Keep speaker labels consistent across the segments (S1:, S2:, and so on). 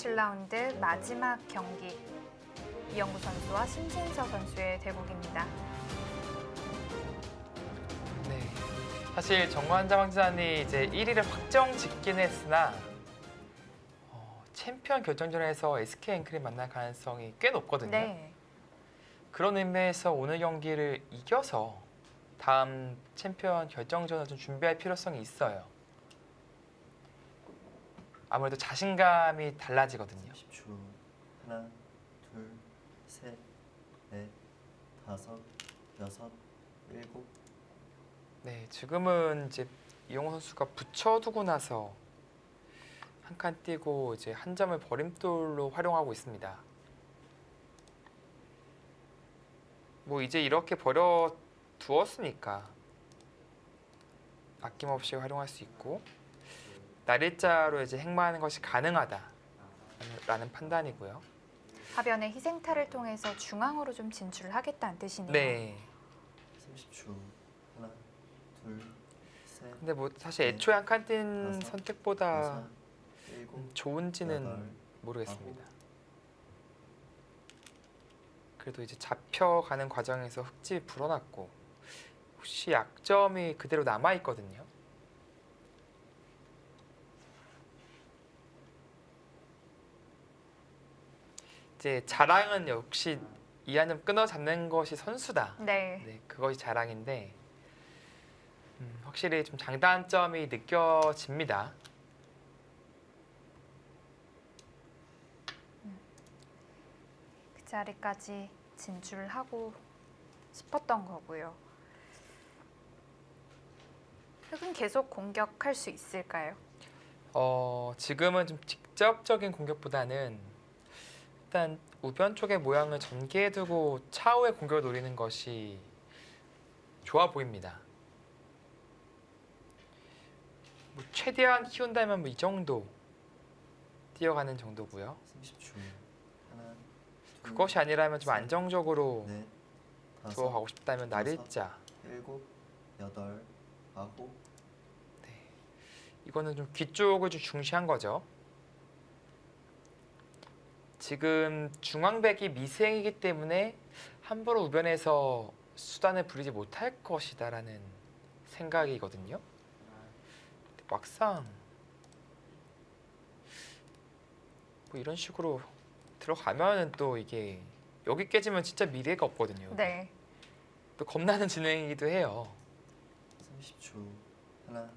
S1: 7라운드 마지막 경기. 이영구 선수와 심진서 선수의 대국입니다.
S2: 네, 사실 정관장 황진환이 이제 1위를 확정 짓긴 했으나 챔피언 결정전에서 SK 앵클이 만날 가능성이 꽤 높거든요.
S1: 네.
S2: 그런 의미에서 오늘 경기를 이겨서 다음 챔피언 결정전을 좀 준비할 필요성이 있어요. 아무래도 자신감이 달라지거든요.
S3: 30초. 하나, 둘, 셋, 넷, 다섯, 여섯, 일곱.
S2: 네, 지금은 이제 이용호 선수가 붙여두고 나서 한 칸 뛰고 이제 한 점을 버림돌로 활용하고 있습니다. 뭐 이제 이렇게 버려 두었으니까 아낌없이 활용할 수 있고 날일자로 이제 행마하는 것이 가능하다라는 판단이고요.
S1: 하변의 희생타를 통해서 중앙으로 좀 진출하겠다는 뜻이네요.
S2: 네.
S3: 30초. 하나, 둘, 셋,
S2: 근데 뭐 사실
S3: 네.
S2: 애초에 한 칸 뛴
S3: 다섯,
S2: 선택보다
S3: 여섯, 일곱,
S2: 좋은지는
S3: 여덟,
S2: 모르겠습니다. 그래도 이제 잡혀가는 과정에서 흙집이 불어났고 혹시 약점이 그대로 남아있거든요. 이제 자랑은 역시 이 한 점 끊어잡는 것이 선수다.
S1: 네.
S2: 네, 그것이 자랑인데 확실히 좀 장단점이 느껴집니다.
S1: 그 자리까지 진출하고 싶었던 거고요. 흙은 계속 공격할 수 있을까요?
S2: 지금은 좀 직접적인 공격보다는 일단 우변 쪽의 모양을 전개해두고 차후의 공격을 노리는 것이 좋아 보입니다. 뭐 최대한 키운다면 뭐 이 정도 뛰어가는 정도고요.
S3: 30초. 하나, 둘,
S2: 그것이 아니라면 좀
S3: 셋,
S2: 안정적으로
S3: 넷, 다섯,
S2: 두어가고 싶다면 날일자.
S3: 일곱, 여덟, 아홉.
S2: 네. 이거는 좀 귀 쪽을 좀 중시한 거죠. 지금 중앙백이 미생이기 때문에 함부로 우변에서 수단을 부리지 못할 것이다라는 생각이거든요. 막상 뭐 이런 식으로 들어가면은 또 이게 여기 깨지면 진짜 미래가 없거든요. 여기.
S1: 네.
S2: 또 겁나는 진행이기도 해요.
S3: 30초. 하나,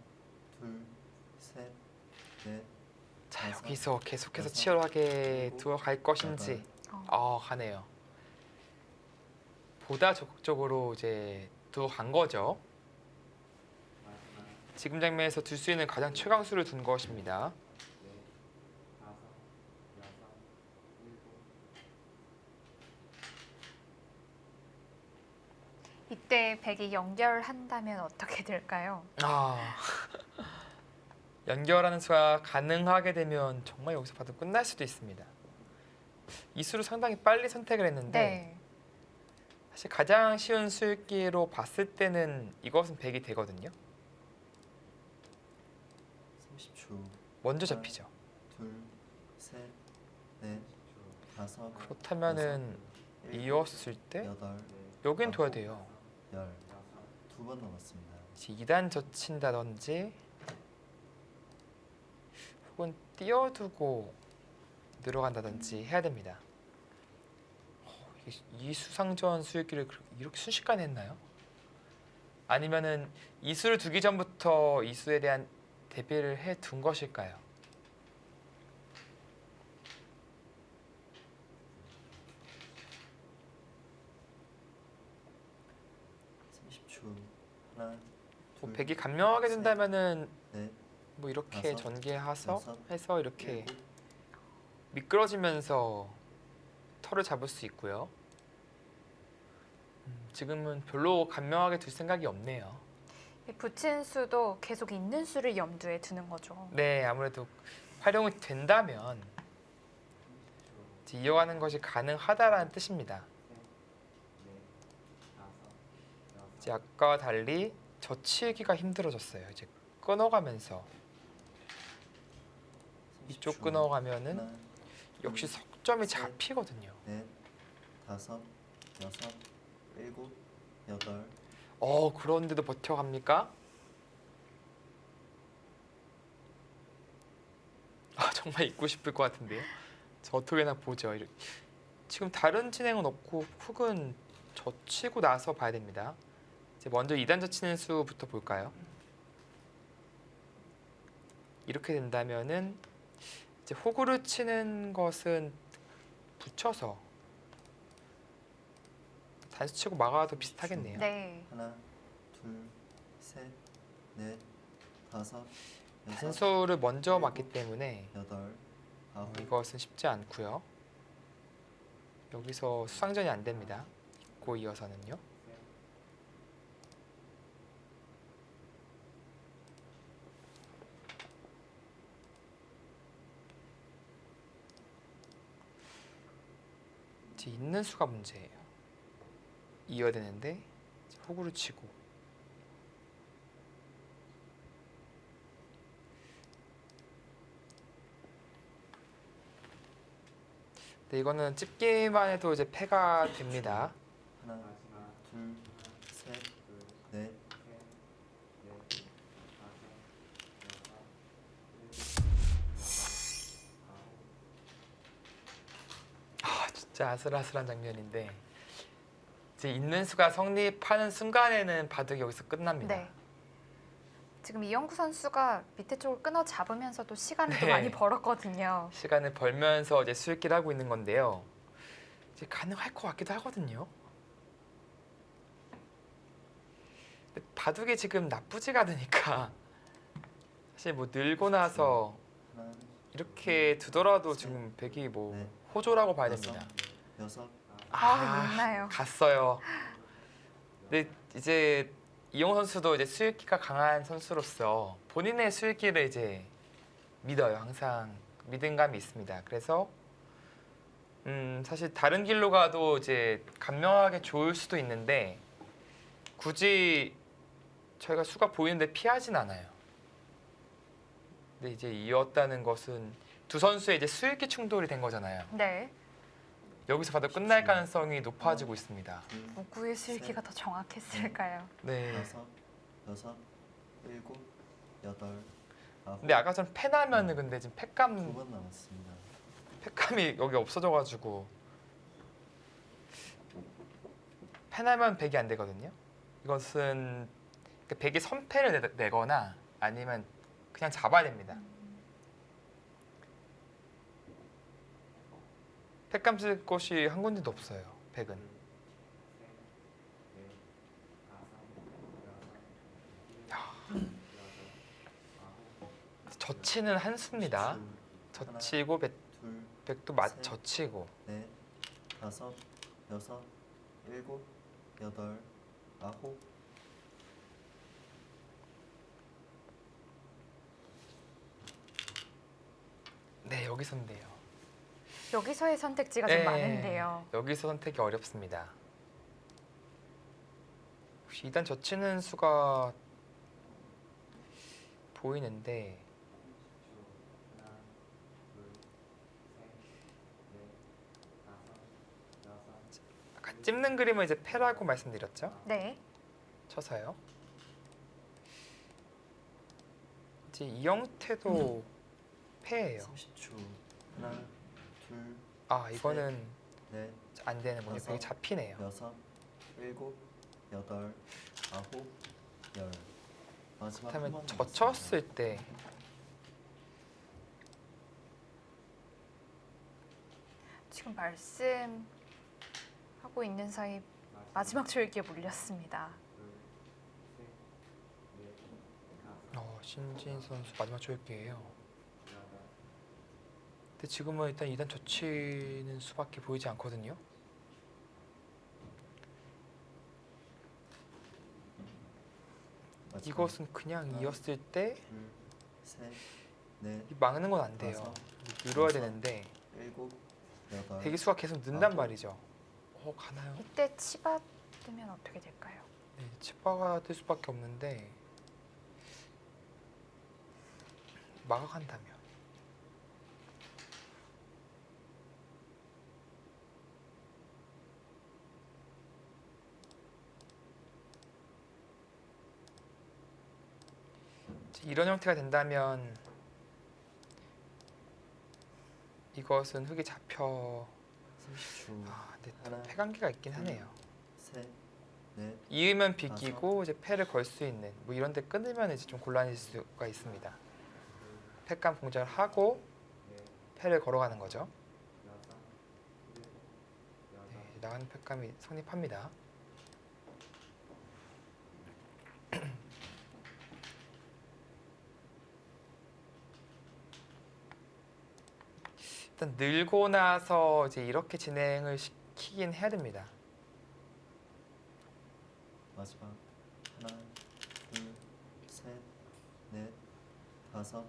S3: 둘, 셋, 넷,
S2: 자,
S3: 다섯,
S2: 여기서 계속해서
S3: 여섯,
S2: 치열하게
S3: 일곱,
S2: 두어갈 것인지
S1: 어.
S2: 가네요. 보다 적극적으로 이제 두어간 거죠. 지금 장면에서 둘 수 있는 가장 최강수를 둔 것입니다.
S1: 이때 백이 연결한다면 어떻게 될까요?
S2: 연결하는 수가 가능하게 되면 정말 여기서 봐도 끝날 수도 있습니다. 이 수를 상당히 빨리 선택을 했는데
S1: 네.
S2: 사실 가장 쉬운 수읽기로 봤을 때는 이것은 백이 되거든요.
S3: 30초.
S2: 먼저 잡히죠.
S3: 둘, 셋, 넷, 다섯,
S2: 그렇다면은
S3: 일곱,
S2: 이었을 때
S3: 여덟,
S2: 여긴 둬야 돼요.
S3: 열. 두 번 남았습니다.
S2: 이제 2단 젖힌다든지 혹은 띄워두고 늘어간다든지 해야 됩니다. 이 수상전 수읽기를 이렇게 순식간에 했나요? 아니면은 이 수를 두기 전부터 이 수에 대한 대비를 해 둔 것일까요?
S3: 하나,
S2: 뭐
S3: 둘,
S2: 백이 간명하게 된다면은
S3: 넷,
S2: 뭐 이렇게
S3: 다섯,
S2: 전개해서
S3: 여섯,
S2: 해서 이렇게
S3: 일곱.
S2: 미끄러지면서 털을 잡을 수 있고요. 지금은 별로 간명하게 둘 생각이 없네요.
S1: 붙인 수도 계속 있는 수를 염두에 두는 거죠.
S2: 네, 아무래도 활용이 된다면 이제 이어가는 것이 가능하다라는 뜻입니다. 이제 아까와 달리 젖히기가 힘들어졌어요. 이제 끊어가면서 이쪽 끊어가면은 역시 석점이
S3: 셋.
S2: 잡히거든요.
S3: 넷, 다섯, 여섯, 일곱, 여덟,
S2: 그런데도 버텨갑니까? 정말 잊고 싶을 것 같은데요. 저 어떻게나 보죠. 지금 다른 진행은 없고 훅은 젖히고 나서 봐야 됩니다. 이제 먼저 2단 젖히는 수부터 볼까요? 이렇게 된다면은 이제 호구를 치는 것은 붙여서 단수 치고 막아도 비슷하겠네요.
S1: 네.
S3: 하나, 둘, 셋, 넷, 다섯, 여섯,
S2: 단수를 먼저
S3: 일곱,
S2: 맞기 때문에
S3: 여덟, 아홉,
S2: 이것은 쉽지 않고요. 여기서 수상전이 안 됩니다. 있고 이어서는요. 이제 있는 수가 문제예요. 이어야 되는데 이제 호구를 치고 근데 이거는 집기만 해도 이제 패가 됩니다.
S3: 하나, 둘, 셋, 넷,
S2: 진짜 아슬아슬한 장면인데 이제 있는 수가 성립하는 순간에는 바둑이 여기서 끝납니다.
S1: 네. 지금 이영구 선수가 밑에 쪽을 끊어 잡으면서도 시간을 또
S2: 네.
S1: 많이 벌었거든요.
S2: 시간을 벌면서 이제 수익기를 하고 있는 건데요. 이제 가능할 것 같기도 하거든요. 근데 바둑이 지금 나쁘지가 않으니까 사실 뭐 늘고 나서
S3: 하나,
S2: 이렇게 두더라도 지금 백이 뭐
S3: 넷,
S2: 호조라고 봐야
S3: 다섯,
S2: 됩니다.
S3: 여섯,
S1: 있나요?
S2: 갔어요. 근데 이제 이용 선수도 이제 수익기가 강한 선수로서 본인의 수익기를 이제 믿어요. 항상 믿음감이 있습니다. 그래서 사실 다른 길로 가도 이제 간명하게 좋을 수도 있는데 굳이 저희가 수가 보이는데 피하진 않아요. 근데 이제 이었다는 것은 두 선수의 이제 수익기 충돌이 된 거잖아요.
S1: 네.
S2: 여기서 봐도 끝날 가능성이 높아지고 있습니다.
S3: 둘,
S1: 누구의 수일기가 더 정확했을까요?
S2: 네.
S3: 다섯, 여섯, 일곱, 여덟, 아홉.
S2: 근데 아까 전 패나면은 근데 지금
S3: 두 번
S2: 패감이
S3: 남았습니다.
S2: 여기 없어져가지고 패나면 백이 안 되거든요. 이것은 백이 선패를 내거나 아니면 그냥 잡아야 됩니다. 패감 쓸 곳이 한 군데도 없어요. 백은. 젖히는 한 수입니다. 젖히고
S3: 둘,
S2: 백도
S3: 셋.
S2: 젖히고.
S3: 넷, 다섯, 여섯, 일곱, 여덟, 아홉.
S2: 네, 여기서인데요.
S1: 여기서의 선택지가
S2: 네.
S1: 좀 많은데요.
S2: 여기서 선택이 어렵습니다. 혹시 2단 젖히는 수가 보이는데 아까 찝는 그림을 이제 패라고 말씀드렸죠?
S1: 네.
S2: 쳐서요. 이제 이 형태도 패예요.
S3: 30초. 하나, 둘,
S2: 이거는
S3: 넷,
S2: 안 되는군요.
S3: 다섯.
S2: 되게 잡히네요.
S3: 여섯, 일곱, 여덟, 아홉, 열. 마지막 한번
S2: 그렇다면 젖혔을 때
S1: 지금 말씀하고 있는 사이 마지막 조일기에 몰렸습니다.
S2: 신진 선수 마지막 조율기예요. 근데 지금은 일단 2단 젖히는 수밖에 보이지 않거든요.
S3: 마지막
S2: 이것은 그냥
S3: 하나,
S2: 이었을 때
S3: 둘, 셋, 넷,
S2: 막는 건 안 돼요.
S3: 다섯,
S2: 늘어야
S3: 여섯.
S2: 되는데
S3: 일곱, 여덟.
S2: 대기 수가 계속 는단
S3: 아홉.
S2: 말이죠. 가나요?
S1: 이때 치바 뜨면 어떻게 될까요?
S2: 네, 치바가 뜰 수밖에 없는데 막아간다면 이런 형태가 된다면 이것은 흙이 잡혀
S3: 30초.
S2: 근데
S3: 하나,
S2: 패관계가 있긴 하네요.
S3: 셋, 넷,
S2: 이으면 비기고 이제 패를 걸 수 있는 뭐 이런 데 끊으면 이제 좀 곤란해질 수가 있습니다. 패감 공작을 하고 패를 걸어가는 거죠. 네, 나가는 패감이 성립합니다. 일단 늘고 나서 이제 이렇게 진행을 시키긴 해야 됩니다.
S3: 마지막. 하나, 둘, 셋, 넷, 다섯,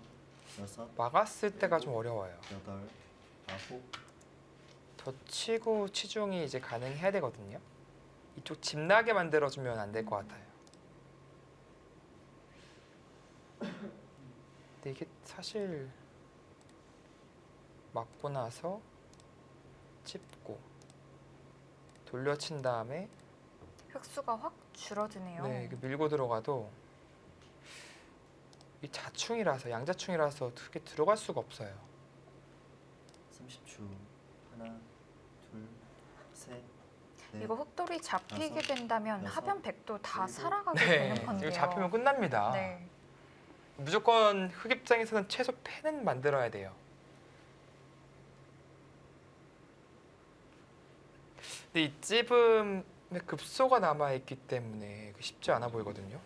S3: 여섯,
S2: 막았을 때가 좀 어려워요.
S3: 여덟, 아홉,
S2: 덧치고 치중이 이제 가능해야 되거든요. 이쪽 집나게 만들어주면 안 될 것 같아요. 근데 이게 사실 맞고 나서 찝고 돌려친 다음에
S1: 흙수가 확 줄어드네요.
S2: 네, 이게 밀고 들어가도 이 자충이라서 양자충이라서 크게 들어갈 수가 없어요.
S3: 30초. 하나, 둘, 셋, 넷,
S1: 이거 흙돌이 잡히게
S3: 다섯,
S1: 된다면
S3: 여섯,
S1: 하변 백도 다
S3: 일곱,
S1: 살아가게
S2: 네,
S1: 되는 건데요.
S2: 이거 잡히면 끝납니다.
S1: 네.
S2: 무조건 흙 입장에서는 최소 패는 만들어야 돼요. 근데 이 찝음에 급소가 남아있기 때문에 쉽지 않아 보이거든요.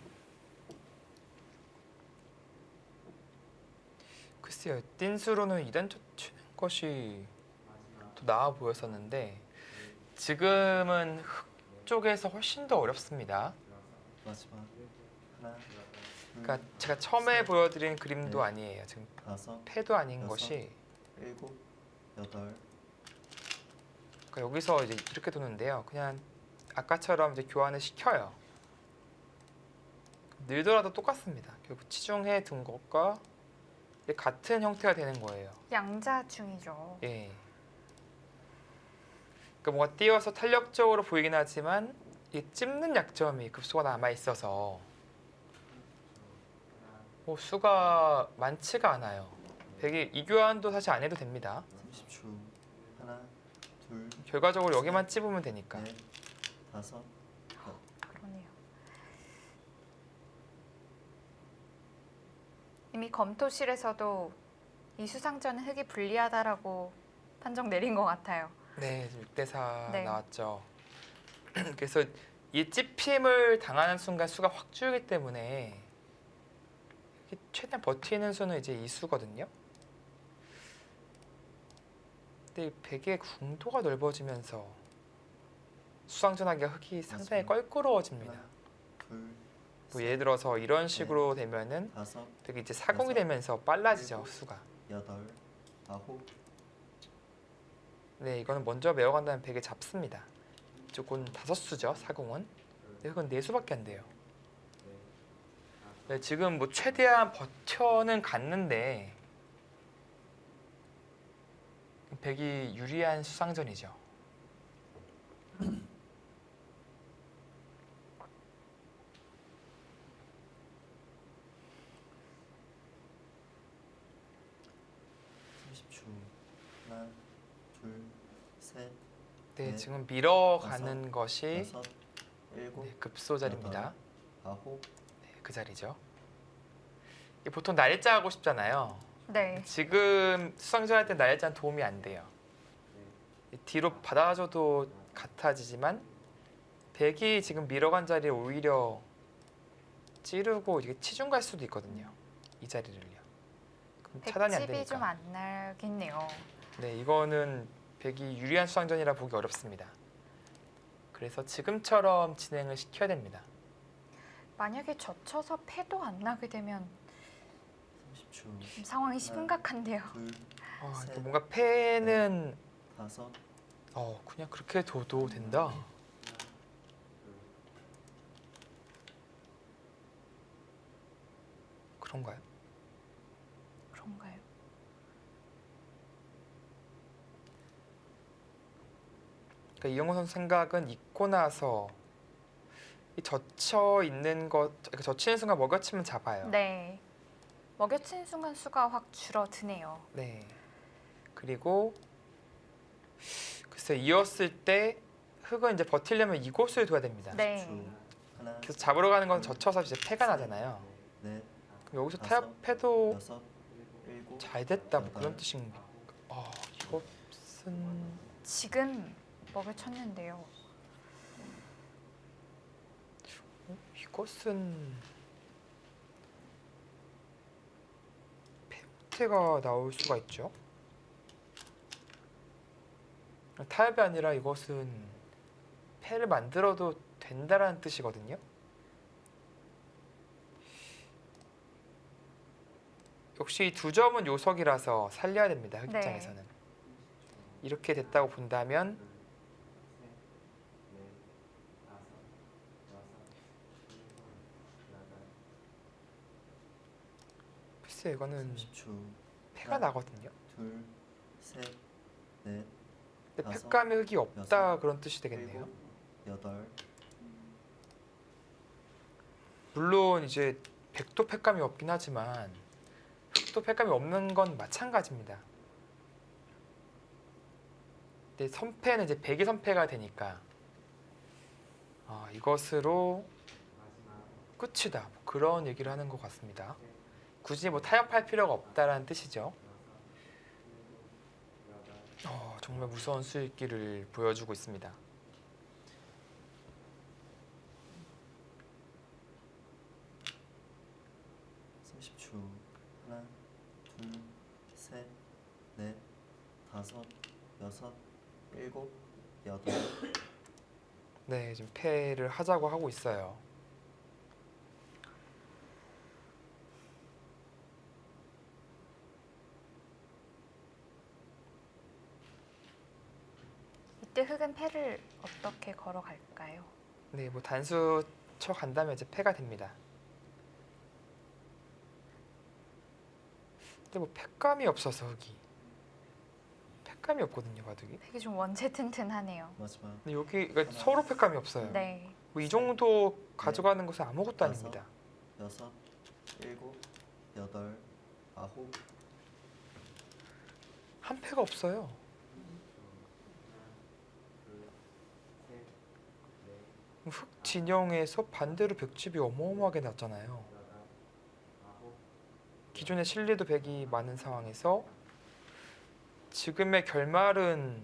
S2: 글쎄요, 띵수로는 2단 쳐치는 것이 더 나아 보였었는데 지금은 흙 쪽에서 훨씬 더 어렵습니다.
S3: 마지막. 하나, 둘,
S2: 그러니까 제가 처음에 보여드린 그림도
S3: 네.
S2: 아니에요. 지금
S3: 다섯,
S2: 패도 아닌
S3: 여섯.
S2: 것이
S3: 일곱, 여덟,
S2: 그러니까 여기서 이제 이렇게 도는데요. 그냥 아까처럼 이제 교환을 시켜요. 늘더라도 똑같습니다. 결국 치중해 둔 것과 이제 같은 형태가 되는 거예요.
S1: 양자중이죠.
S2: 예. 그러니까 뭔가 띄어서 탄력적으로 보이긴 하지만 이 찝는 약점이 급소가 남아 있어서 뭐 수가 많지가 않아요. 되게 이 교환도 사실 안 해도 됩니다.
S3: 30초. 하나, 둘,
S2: 결과적으로 여기만 찝으면 되니까.
S3: 넷, 다섯,
S1: 그러네요. 이미 검토실에서도 이 수상전은 흙이 불리하다라고 판정 내린 것 같아요.
S2: 네, 6대4
S1: 네.
S2: 나왔죠. 그래서 이 찝힘을 당하는 순간 수가 확 줄기 때문에 이렇게 최대한 버티는 수는 이제 이 수거든요. 근데 이 베개의 궁도가 넓어지면서 수상전하기가 흙이 상당히
S3: 맞습니다.
S2: 껄끄러워집니다.
S3: 하나, 둘,
S2: 뭐
S3: 셋,
S2: 예를 들어서 이런 식으로 되면은
S3: 다섯,
S2: 되게 이제 사공이
S3: 여섯,
S2: 되면서 빨라지죠,
S3: 일곱.
S2: 수가.
S3: 여덟, 아홉,
S2: 네, 이거는 먼저 메어간다면 베개 잡습니다. 이쪽은 5수죠, 사공은. 근데 흙은 4수밖에 안 돼요. 네, 지금 뭐 최대한 버텨는 갔는데 백이 유리한 수상전이죠.
S3: 삼십초. 하나, 둘, 셋,
S2: 네,
S3: 네,
S2: 지금 밀어가는 것이
S3: 여섯, 일곱,
S2: 네, 급소 자리입니다.
S3: 아홉,
S2: 네, 그 자리죠. 이게 보통 날짜 하고 싶잖아요.
S1: 네.
S2: 지금 수상전 할 때 날짜는 도움이 안 돼요. 뒤로 받아줘도 같아지지만 백이 지금 밀어간 자리에 오히려 찌르고 이게 치중 갈 수도 있거든요. 이 자리를요. 그럼 차단이 안
S1: 백집이
S2: 되니까.
S1: 좀 안 나겠네요.
S2: 네, 이거는 백이 유리한 수상전이라 보기 어렵습니다. 그래서 지금처럼 진행을 시켜야 됩니다.
S1: 만약에 젖혀서 패도 안 나게 되면
S3: 30초.
S1: 좀 상황이 심각한데요.
S3: 둘,
S2: 이게 뭔가 패는
S3: 다섯,
S2: 그냥 그렇게 둬도 된다. 그런가요?
S1: 그런가요?
S2: 그러니까 이영호 선수 생각은 잊고 나서 이 젖혀 있는 것, 그러니까 젖히는 순간 먹여치면 잡아요.
S1: 네. 먹여치는 순간 수가 확 줄어드네요.
S2: 네. 그리고 글쎄 이었을 때 흑은 이제 버티려면 이곳을 둬야 됩니다.
S1: 네.
S3: 10초. 하나,
S2: 그래서 잡으러 가는 건 젖혀서 이제 패가 나잖아요.
S3: 넷,
S2: 그럼 여기서
S3: 다섯,
S2: 타협해도
S3: 여섯, 일곱,
S2: 잘 됐다 뭐 그런
S3: 여덟,
S2: 뜻인가. 이것은
S1: 지금 먹여쳤는데요.
S2: 이것은 패태가 나올 수가 있죠. 타협이 아니라 이것은 패를 만들어도 된다라는 뜻이거든요. 역시 이 두 점은 요석이라서 살려야 됩니다. 흑
S1: 네.
S2: 입장에서는. 이렇게 됐다고 본다면 글쎄 이거는
S3: 30초.
S2: 패가 나거든요.
S3: 둘, 셋, 넷,
S2: 근데
S3: 다섯,
S2: 패감에 흑이 없다
S3: 여섯,
S2: 그런 뜻이 되겠네요.
S3: 일곱, 여덟,
S2: 물론 이제 백도 패감이 없긴 하지만 흑도 패감이 없는 건 마찬가지입니다. 근데 선패는 이제 백이 선패가 되니까 이것으로 끝이다 뭐 그런 얘기를 하는 것 같습니다. 굳이 뭐 타협할 필요가 없다라는 뜻이죠. 정말 무서운 수익기를 보여주고 있습니다.
S3: 초. 하나, 둘, 셋, 넷, 다섯, 여섯, 일곱, 여덟.
S2: 네, 지금 패를 하자고 하고 있어요.
S1: 이때 흑은 패를 어떻게 걸어갈까요?
S2: 네, 뭐 단수 쳐 간다면 이제 패가 됩니다. 근데 뭐 패감이 없어서 흑이 패감이 없거든요, 바둑이.
S1: 되게 좀 원체 튼튼하네요.
S3: 마지막.
S2: 근데 여기 그러니까 서로 패감이 없어요.
S1: 네.
S2: 뭐 이 정도 가져가는 것은 아무것도
S3: 다섯.
S2: 아닙니다.
S3: 여섯, 일곱, 여덟, 아홉.
S2: 한 패가 없어요. 흑 진영에서 반대로 백집이 어마어마하게 났잖아요. 기존의 실리도 백이 많은 상황에서 지금의 결말은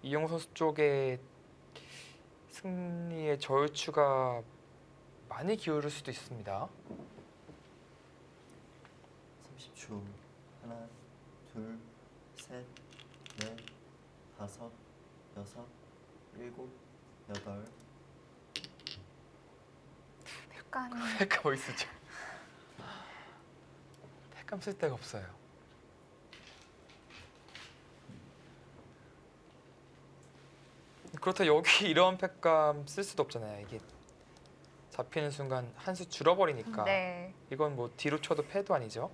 S2: 이영 선수 쪽의 승리의 저유추가 많이 기울을 수도 있습니다.
S3: 30초. 하나, 둘, 셋, 넷, 다섯, 여섯, 일곱, 여덟.
S1: 패감이
S2: 패감 어디 쓰죠? 패감 쓸 데가 없어요. 그렇다 여기 이런 패감 쓸 수도 없잖아요. 이게 잡히는 순간 한 수 줄어버리니까.
S1: 네.
S2: 이건 뭐 뒤로 쳐도 패도 아니죠.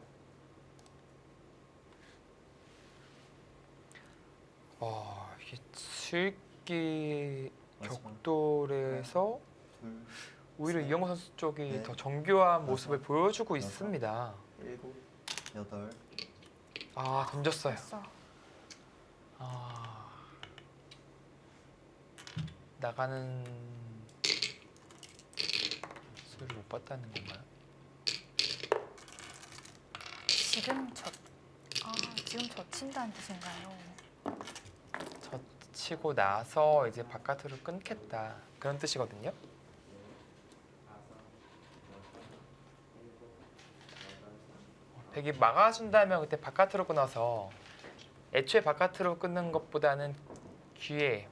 S2: 이게 수익기
S3: 마지막.
S2: 격돌에서
S3: 둘,
S2: 오히려
S3: 셋,
S2: 이영호 선수 쪽이
S3: 넷,
S2: 더 정교한
S3: 다섯,
S2: 모습을 보여주고
S3: 여섯.
S2: 있습니다.
S3: 일곱, 여덟.
S2: 던졌어요.
S1: 됐어.
S2: 나가는 수를 못 봤다는 건가요?
S1: 지금 젖힌다는 뜻인가요?
S2: 치고 나서 이제 바깥으로 끊겠다 그런 뜻이거든요. 백이 막아준다면 그때 바깥으로 끊어서 애초에 바깥으로 끊는 것보다는 기회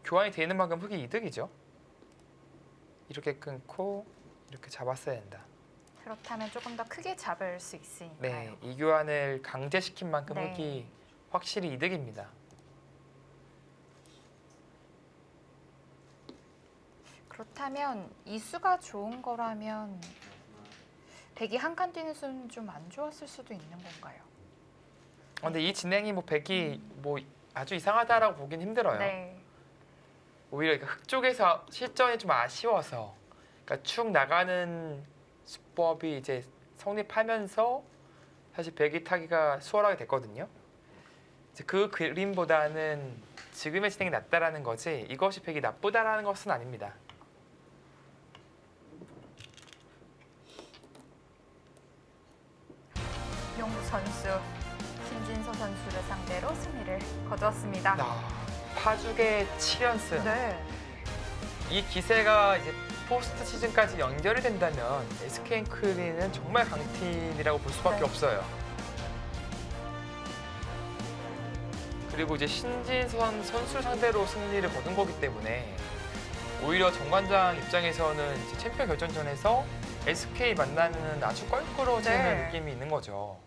S2: 교환이 되는 만큼 흑이 이득이죠. 이렇게 끊고 이렇게 잡았어야 된다.
S1: 그렇다면 조금 더 크게 잡을 수 있으니까요.
S2: 네, 이 교환을 강제시킨 만큼
S1: 네.
S2: 흑이 확실히 이득입니다.
S1: 그렇다면 이 수가 좋은 거라면 백이 한 칸 뛰는 수는 좀 안 좋았을 수도 있는 건가요?
S2: 근데 이 진행이 뭐 백이 뭐 아주 이상하다라고 보긴 힘들어요.
S1: 네.
S2: 오히려 흑 쪽에서 실전이 좀 아쉬워서 그러니까 축 나가는 수법이 이제 성립하면서 사실 배기 타기가 수월하게 됐거든요. 이제 그 그림보다는 지금의 진행이 낫다라는 거지 이것이 배기 나쁘다라는 것은 아닙니다.
S1: 용구 선수 신진서 선수를 상대로 승리를 거두었습니다.
S2: 파죽의 7연승.
S1: 네.
S2: 이 기세가 이제 포스트 시즌까지 연결이 된다면 SK엔크리는 정말 강팀이라고 볼 수밖에
S1: 네.
S2: 없어요. 그리고 이제 신진선 선수 상대로 승리를 거둔 거기 때문에 오히려 정관장 입장에서는 이제 챔피언 결정전에서 SK 만나면 아주 껄끄러워지는
S1: 네.
S2: 느낌이 있는 거죠.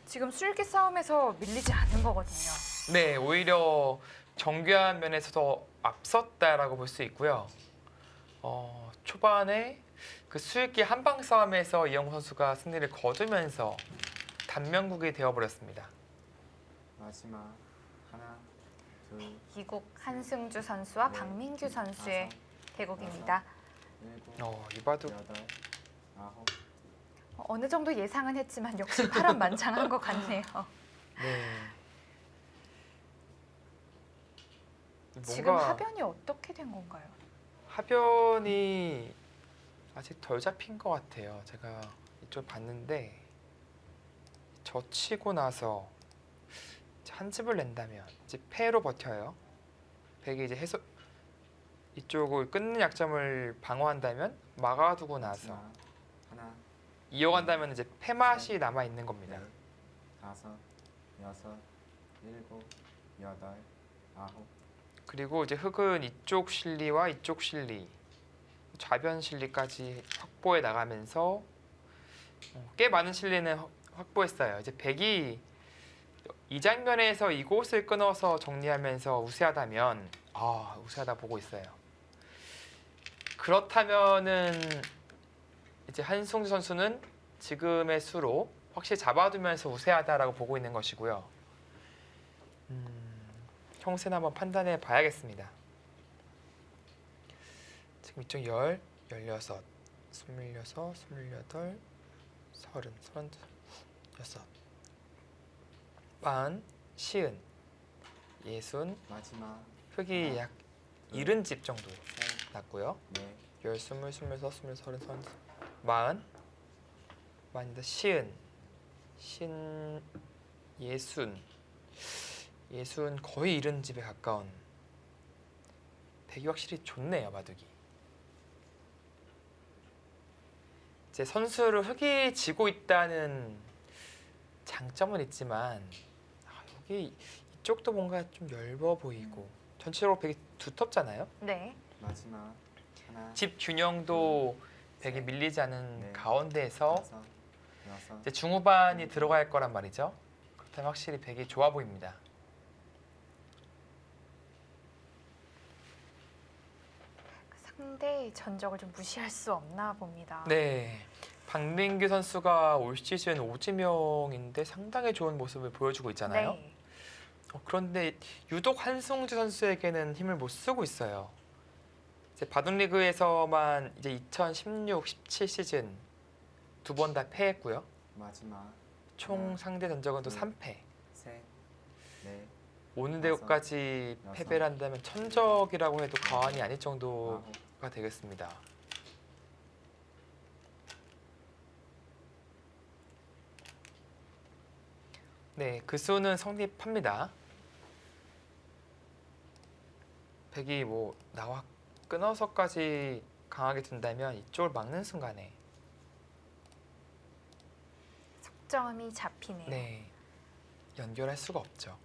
S1: 지금 술기 싸움에서 밀리지 않은 거거든요.
S2: 네, 오히려 정교한 면에서도 앞섰다라고 볼 수 있고요. 초반에 그 수익기 한방 싸움에서 이영호 선수가 승리를 거두면서 단명국이 되어버렸습니다.
S3: 마지막 하나, 둘,
S1: 이국 한승주 선수와
S3: 네,
S1: 박민규 선수의
S3: 다섯,
S1: 대국입니다.
S3: 일곱,
S2: 이바둑
S3: 여덟, 아홉.
S1: 어느 정도 예상은 했지만 역시 파란만장한 것 같네요.
S2: 네.
S1: 지금
S2: 뭔가
S1: 하변이 어떻게 된 건가요?
S2: 하변이 아직 덜 잡힌 것 같아요. 제가 이쪽 봤는데 젖히고 나서 이제 한 집을 낸다면 이제 패로 버텨요. 백이 이제 해서 이쪽을 끊는 약점을 방어한다면 막아두고 나서
S3: 마지막 하나,
S2: 이어간다면 이제 패맛이 남아 있는 겁니다.
S3: 넷, 다섯, 여섯, 일곱, 여덟, 아홉.
S2: 그리고 이제 흑은 이쪽 실리와 이쪽 실리, 좌변 실리까지 확보해 나가면서 꽤 많은 실리는 확보했어요. 이제 백이 이 장면에서 이곳을 끊어서 정리하면서 우세하다면 우세하다 보고 있어요. 그렇다면은 이제 한승주 선수는 지금의 수로 확실히 잡아두면서 우세하다라고 보고 있는 것이고요. 형세는 한번 판단해 봐야겠습니다. 지금 이쪽 10, 16, 26, 28, 30, 36, 40, 50, 60,
S3: 마지막
S2: 흑이 약
S3: 둘,
S2: 70집 정도
S3: 셋,
S2: 났고요.
S3: 넷,
S2: 10, 20, 21, 22, 30, 40, 40, 만이다. 50, 60 거의 70집에 가까운 백이 확실히 좋네요. 바둑이 이제 선수를 흑이 지고 있다는 장점은 있지만 여기 이쪽도 뭔가 좀 얇아 보이고 전체적으로 백이 두텁잖아요.
S1: 네.
S3: 마지막 하나,
S2: 집 균형도 백이 밀리지 않은
S3: 네.
S2: 가운데에서
S3: 다섯, 여섯,
S2: 이제 중후반이 들어갈 거란 말이죠. 그렇다면 확실히 백이 좋아 보입니다.
S1: 상대의 전적을 좀 무시할 수 없나 봅니다.
S2: 네, 박민규 선수가 올 시즌 오지명인데 상당히 좋은 모습을 보여주고 있잖아요.
S1: 네.
S2: 그런데 유독 한승주 선수에게는 힘을 못 쓰고 있어요. 이제 바둑리그에서만 이제 2016, 17 시즌 두 번 다 패했고요.
S3: 마지막
S2: 총 상대 전적은 또
S3: 둘,
S2: 3패.
S3: 셋, 넷,
S2: 오는
S3: 다섯,
S2: 대국까지
S3: 여섯,
S2: 패배를 한다면 천적이라고 해도 과언이 아닐 정도가
S3: 아홉.
S2: 되겠습니다. 네, 그 수는 성립합니다. 백이 뭐 나와 끊어서까지 강하게 둔다면 이쪽을 막는 순간에
S1: 석점이 잡히네요.
S2: 네, 연결할 수가 없죠.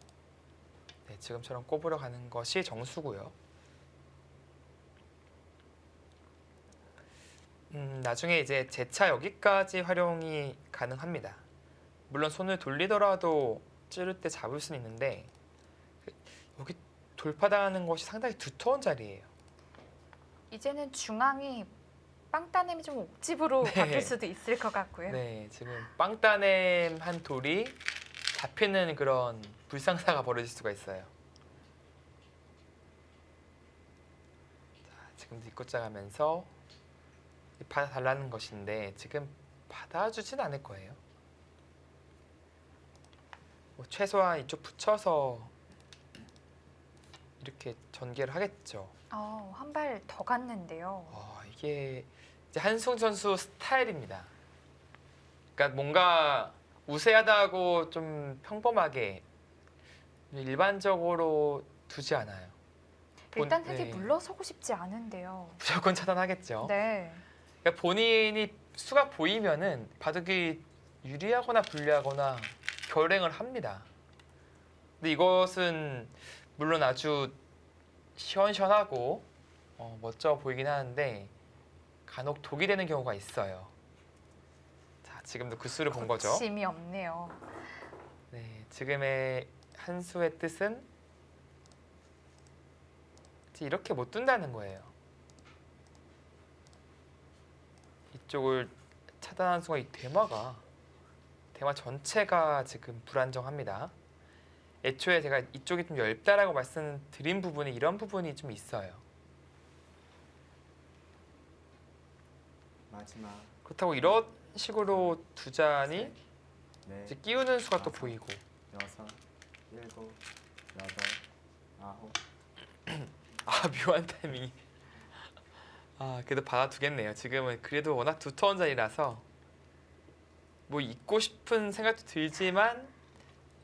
S2: 네, 지금처럼 꼽으러 가는 것이 정수고요. 나중에 이제 재차 여기까지 활용이 가능합니다. 물론 손을 돌리더라도 찌를 때 잡을 수는 있는데 여기 돌파당하는 것이 상당히 두터운 자리예요.
S1: 이제는 중앙이 빵따냄이 좀 옥집으로
S2: 네.
S1: 바뀔 수도 있을 것 같고요.
S2: 네, 지금 빵따냄 한 돌이 잡히는 그런 불상사가 벌어질 수가 있어요. 자, 지금 뒷꽃자 가면서 받아달라는 것인데 지금 받아주진 않을 거예요. 뭐 최소한 이쪽 붙여서 이렇게 전개를 하겠죠.
S1: 한 발 더 갔는데요.
S2: 이게 이제 한승 선수 스타일입니다. 그러니까 뭔가 우세하다고 좀 평범하게 일반적으로 두지 않아요.
S1: 일단 흙이
S2: 네.
S1: 물러서고 싶지 않은데요.
S2: 무조건 차단하겠죠.
S1: 네.
S2: 그러니까 본인이 수가 보이면은 바둑이 유리하거나 불리하거나 결행을 합니다. 근데 이것은 물론 아주 시원시원하고 멋져 보이긴 하는데 간혹 독이 되는 경우가 있어요. 자, 지금도 그 수를 본 거죠.
S1: 거침이 없네요.
S2: 네, 지금의 한 수의 뜻은 이렇게 못 둔다는 거예요. 이쪽을 차단하는 순간 이 대마 전체가 지금 불안정합니다. 애초에 제가 이쪽이 좀 얇다라고 말씀드린 부분이 이런 부분이 좀 있어요.
S3: 마지막.
S2: 그렇다고 이런 식으로 두자니
S3: 네.
S2: 이제 끼우는 수가 또 보이고.
S3: 6, 7, 8, 9.
S2: 묘한 타이밍이. 그래도 받아두겠네요. 지금은 그래도 워낙 두터운 자리라서 뭐 잊고 싶은 생각도 들지만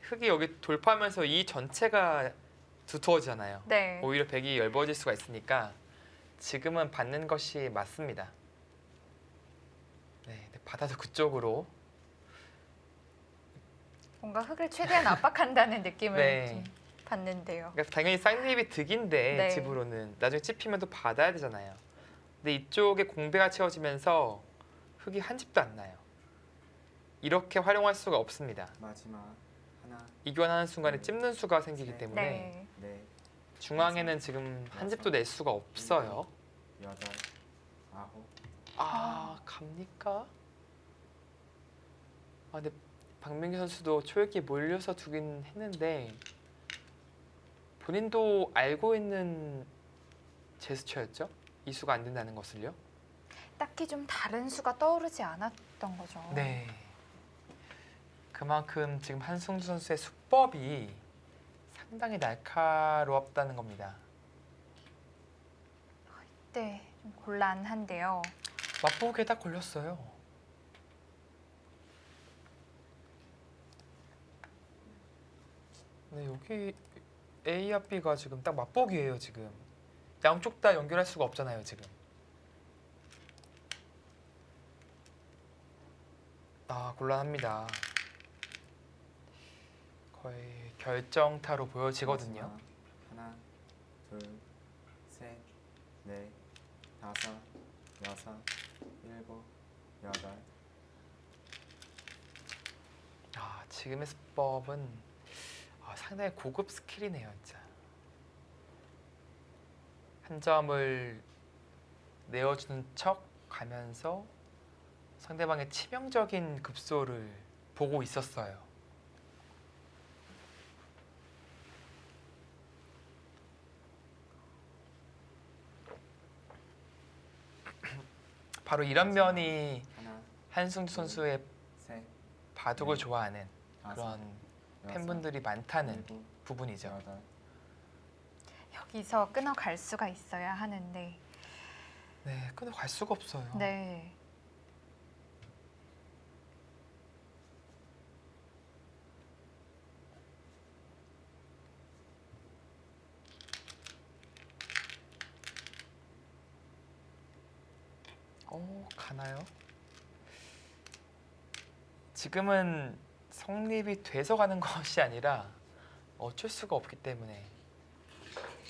S2: 흙이 여기 돌파하면서 이 전체가 두터워지잖아요.
S1: 네.
S2: 오히려 백이 얇아질 수가 있으니까 지금은 받는 것이 맞습니다. 네, 받아도 그쪽으로.
S1: 뭔가 흙을 최대한 압박한다는 느낌을
S2: 네.
S1: 좀 받는데요.
S2: 그러니까 당연히 쌍립이 득인데
S1: 네.
S2: 집으로는 나중에 찝히면 또 받아야 되잖아요. 근데 이쪽에 공배가 채워지면서 흙이 한 집도 안 나요. 이렇게 활용할 수가 없습니다.
S3: 마지막. 하나,
S2: 이교환하는 순간에 찝는 수가 생기기
S3: 네.
S2: 때문에
S1: 네.
S3: 넷,
S2: 중앙에는 지금 한 집도 낼 수가 없어요.
S3: 8, 9.
S2: 갑니까? 근데 박민규 선수도 초읽기에 몰려서 두긴 했는데 본인도 알고 있는 제스처였죠? 이 수가 안 된다는 것을요?
S1: 딱히 좀 다른 수가 떠오르지 않았던 거죠.
S2: 네. 그만큼 지금 한승주 선수의 수법이 상당히 날카로웠다는 겁니다.
S1: 네, 좀 곤란한데요.
S2: 맛보기에 딱 걸렸어요. 네, 여기 A와 B가 지금 딱 맛보기예요. 지금 양쪽 다 연결할 수가 없잖아요. 지금 곤란합니다. 거의 결정타로 보여지거든요.
S3: 마지막. 하나, 둘, 셋, 넷, 5, 6, 7, 8.
S2: 지금의 수법은 상당히 고급 스킬이네요. 진짜 한 점을 내어주는 척 가면서 상대방의 치명적인 급소를 보고 있었어요. 바로 이런 면이
S3: 하나,
S2: 한승주 선수의
S3: 셋,
S2: 바둑을
S3: 네.
S2: 좋아하는
S3: 5,
S2: 그런
S3: 6,
S2: 팬분들이 많다는
S3: 7,
S2: 부분이죠.
S3: 8.
S1: 여기서 끊어갈 수가 있어야 하는데.
S2: 네, 끊어 갈 수가 없어요.
S1: 네.
S2: 가나요? 지금은 성립이 돼서 가는 것이 아니라 어쩔 수가 없기 때문에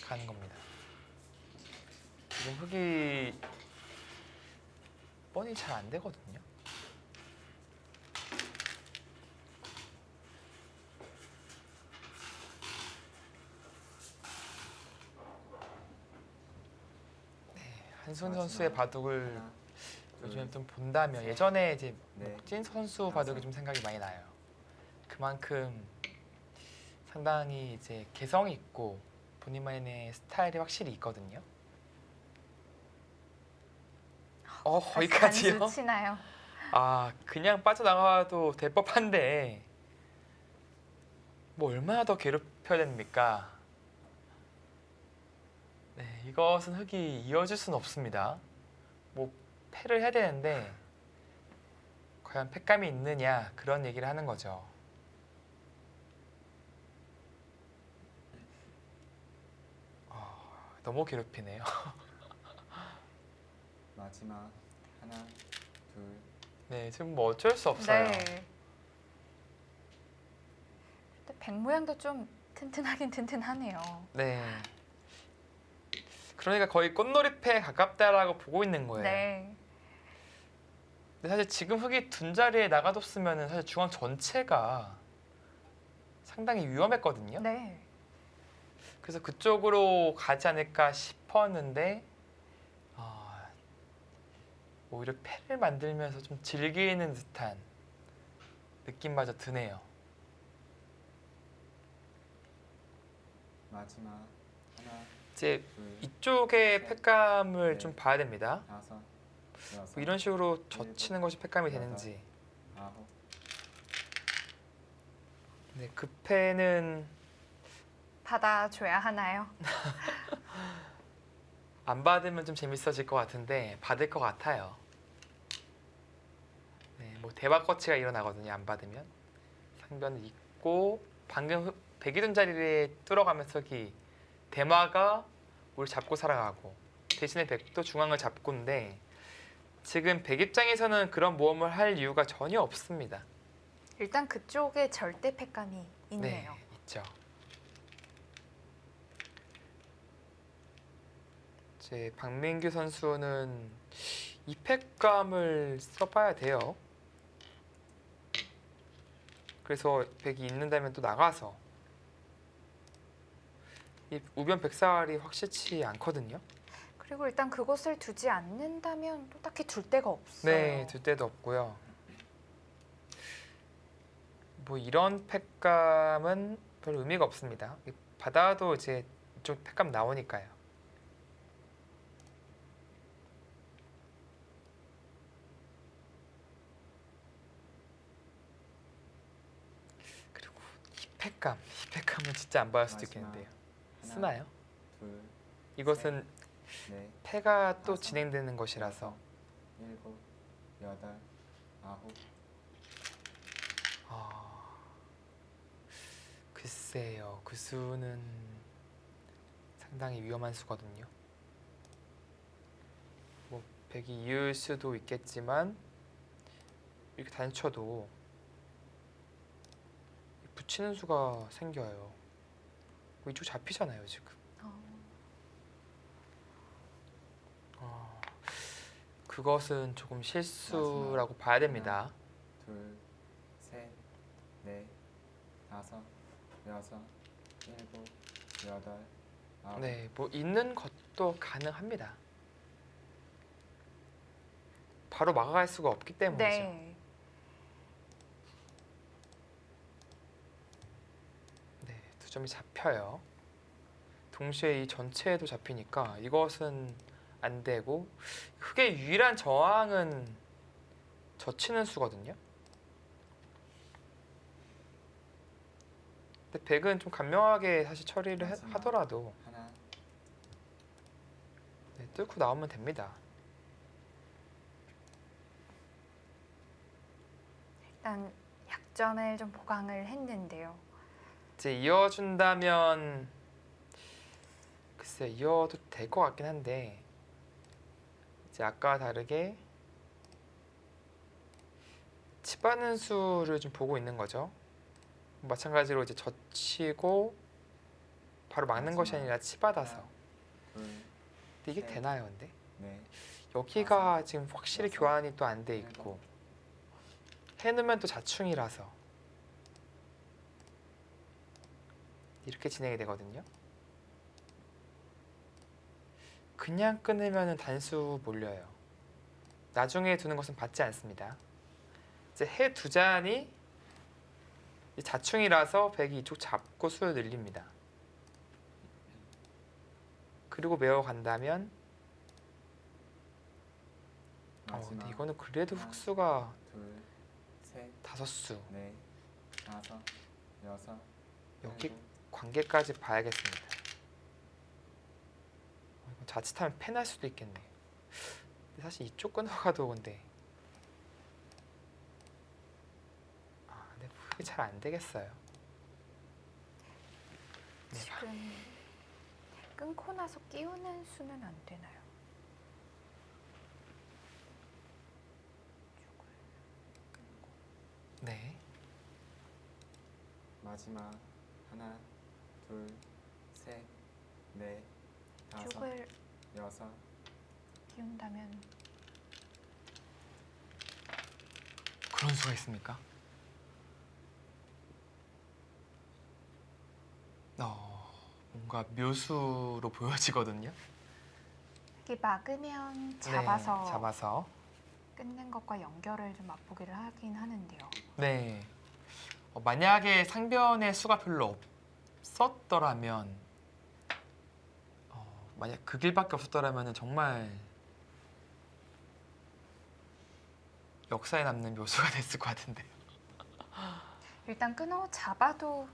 S2: 가는 겁니다. 지금 흙이 뻔히 잘 안 되거든요. 한승 선수의 바둑을
S3: 하나,
S2: 요즘에 좀 본다면 예전에 이제
S3: 네.
S2: 목진 선수 바둑이 좀 생각이 많이 나요. 그만큼 상당히 이제 개성 있고 본인만의 스타일이 확실히 있거든요.
S1: 다시
S2: 거기까지요?
S1: 단수 치나요?
S2: 아, 그냥 빠져나가도 될 법한데 뭐 얼마나 더 괴롭혀야 됩니까? 네, 이것은 흙이 이어질 수는 없습니다. 뭐 패를 해야 되는데 과연 패감이 있느냐 그런 얘기를 하는 거죠. 너무 괴롭히네요.
S3: 마지막 하나, 둘,
S2: 네, 지금 뭐 어쩔 수 없어요.
S1: 네. 근데 백 모양도 좀 튼튼하긴 튼튼하네요.
S2: 네. 그러니까 거의 꽃놀이패에 가깝다라고 보고 있는 거예요.
S1: 네.
S2: 근데 사실 지금 흙이 둔 자리에 나가뒀으면 사실 중앙 전체가 상당히 위험했거든요.
S1: 네.
S2: 그래서 그쪽으로 가지 않을까 싶었는데 오히려 패를 만들면서 좀 즐기는 듯한 느낌마저 드네요.
S3: 마지막 하나,
S2: 이제
S3: 둘,
S2: 이쪽의 패감을
S3: 네.
S2: 좀 봐야 됩니다.
S3: 다섯, 여섯,
S2: 뭐 이런 식으로 젖히는 것이 패감이 되는지.
S3: 아홉.
S2: 네, 그 패는
S1: 받아줘야 하나요?
S2: 안 받으면 좀 재밌어질 것 같은데 받을 것 같아요. 네, 뭐 대박 거치가 일어나거든요. 안 받으면 상변을 잇고 방금 백이 둔 자리에 뚫어가면서 이 대마가 우리 잡고 살아가고 대신에 백도 중앙을 잡고인데 지금 백 입장에서는 그런 모험을 할 이유가 전혀 없습니다.
S1: 일단 그쪽에 절대 패감이 있네요.
S2: 네, 있죠. 이제 박민규 선수는 이 패감을 써봐야 돼요. 그래서 백이 있는다면 또 나가서 이 우변 백살이 확실치 않거든요.
S1: 그리고 일단 그곳을 두지 않는다면 또 딱히 둘 데가 없어요.
S2: 네, 둘 데도 없고요. 뭐 이런 패감은 별 의미가 없습니다. 받아도 이제 이쪽 패감 나오니까요. 그리고 이 패감은 진짜 안 받을 수도
S3: 마지막.
S2: 있겠는데요.
S3: 하나,
S2: 쓰나요?
S3: 둘,
S2: 이것은
S3: 넷,
S2: 패가 또
S3: 다섯,
S2: 진행되는 것이라서
S3: 일곱, 여덟, 아홉.
S2: 글쎄요, 그 수는 상당히 위험한 수거든요. 뭐 백이 이을 수도 있겠지만 이렇게 단쳐도 붙이는 수가 생겨요. 뭐 이쪽 잡히잖아요 지금. 그것은 조금 실수라고 봐야 됩니다.
S3: 둘, 셋, 넷, 다섯, 여섯, 일곱, 여덟, 아홉.
S2: 네, 뭐 있는 것도 가능합니다. 바로 막아갈 수가 없기 때문이죠.
S1: 네.
S2: 네, 두 점이 잡혀요. 동시에 이 전체에도 잡히니까 이것은 안 되고 흙의 유일한 저항은 젖히는 수거든요. 근데 백은 좀 간명하게 사실 처리를
S3: 마지막.
S2: 하더라도
S3: 하나,
S2: 네, 뚫고 나오면 됩니다.
S1: 일단 약점을 좀 보강을 했는데요.
S2: 이제 이어준다면 글쎄 이어도 될 것 같긴 한데 이제 아까와 다르게 치받는 수를 좀 보고 있는 거죠. 마찬가지로 이제 젖히고 바로 막는 것이
S3: 마지막.
S2: 아니라 치받아서.
S3: 둘,
S2: 근데 이게
S3: 셋.
S2: 되나요, 근데?
S3: 넷,
S2: 여기가 지금 확실히
S3: 여섯,
S2: 교환이 또 안 돼 있고 해놓으면 또 자충이라서 이렇게 진행이 되거든요. 그냥 끊으면 단수 몰려요. 나중에 두는 것은 받지 않습니다. 이제 해 두 잔이 자충이라서 백이 이쪽 잡고 수를 늘립니다. 그리고 메어 간다면 근데 이거는 그래도 흙수가
S3: 둘, 셋,
S2: 5수.
S3: 넷, 다섯, 여섯,
S2: 여기
S3: 일곱,
S2: 관계까지 봐야겠습니다. 이거 자칫하면 패날 수도 있겠네. 근데 사실 이쪽 끊어가도 근데 근데 흙이 잘 안 되겠어요. 네,
S1: 지금 끊고 나서 끼우는 수는 안 되나요?
S2: 네.
S3: 마지막 하나, 둘, 셋, 넷, 다섯,
S1: 쭉을
S3: 여섯,
S1: 끼운다면
S2: 그런 수가 있습니까? 뭔가 묘수로 보여지거든요.
S1: 이게 막으면
S2: 네,
S1: 잡아서 끊는 것과 연결을 좀 맛보기를 하긴 하는데요.
S2: 네. 만약에 상변에 수가 별로 없었더라면, 만약 그 길밖에 없었더라면 정말 역사에 남는 묘수가 됐을 것 같은데요.
S1: 일단 끊어 잡아도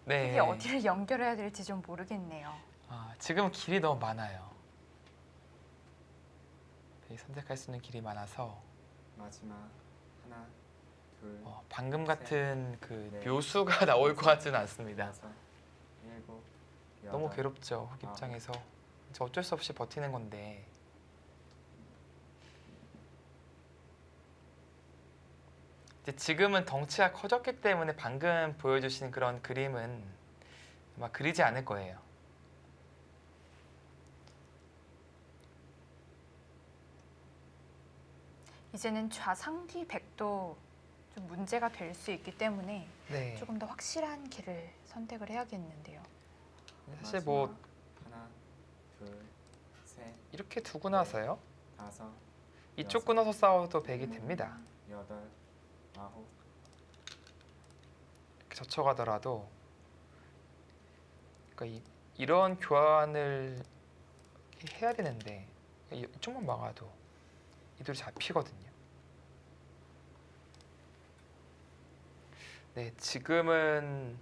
S2: 네.
S1: 이게 어디를 연결해야 될지 좀 모르겠네요.
S2: 지금은 길이 너무 많아요. 선택할 수 있는 길이 많아서
S3: 마지막 하나, 둘,
S2: 방금
S3: 셋,
S2: 같은 그
S3: 넷,
S2: 묘수가 나올 것 같지는 않습니다.
S3: 다섯, 일곱,
S2: 너무
S3: 여덟,
S2: 괴롭죠, 흙 입장에서. 이제 어쩔 수 없이 버티는 건데. 이제 지금은 덩치가 커졌기 때문에 방금 보여주신 그런 그림은 아마 그리지 않을 거예요.
S1: 이제는 좌상뒤 백도 좀 문제가 될 수 있기 때문에
S2: 네.
S1: 조금 더 확실한 길을 선택을 해야겠는데요.
S2: 사실 뭐
S3: 마지막 하나, 둘, 셋,
S2: 이렇게 두고 나서요.
S3: 다섯,
S2: 이쪽
S3: 여섯,
S2: 끊어서 싸워도 100이 됩니다.
S3: 여덟, 아홉,
S2: 이렇게 젖혀가더라도 그러니까 이런 교환을 해야 되는데 이쪽만 막아도 이들이 잡히거든요. 네, 지금은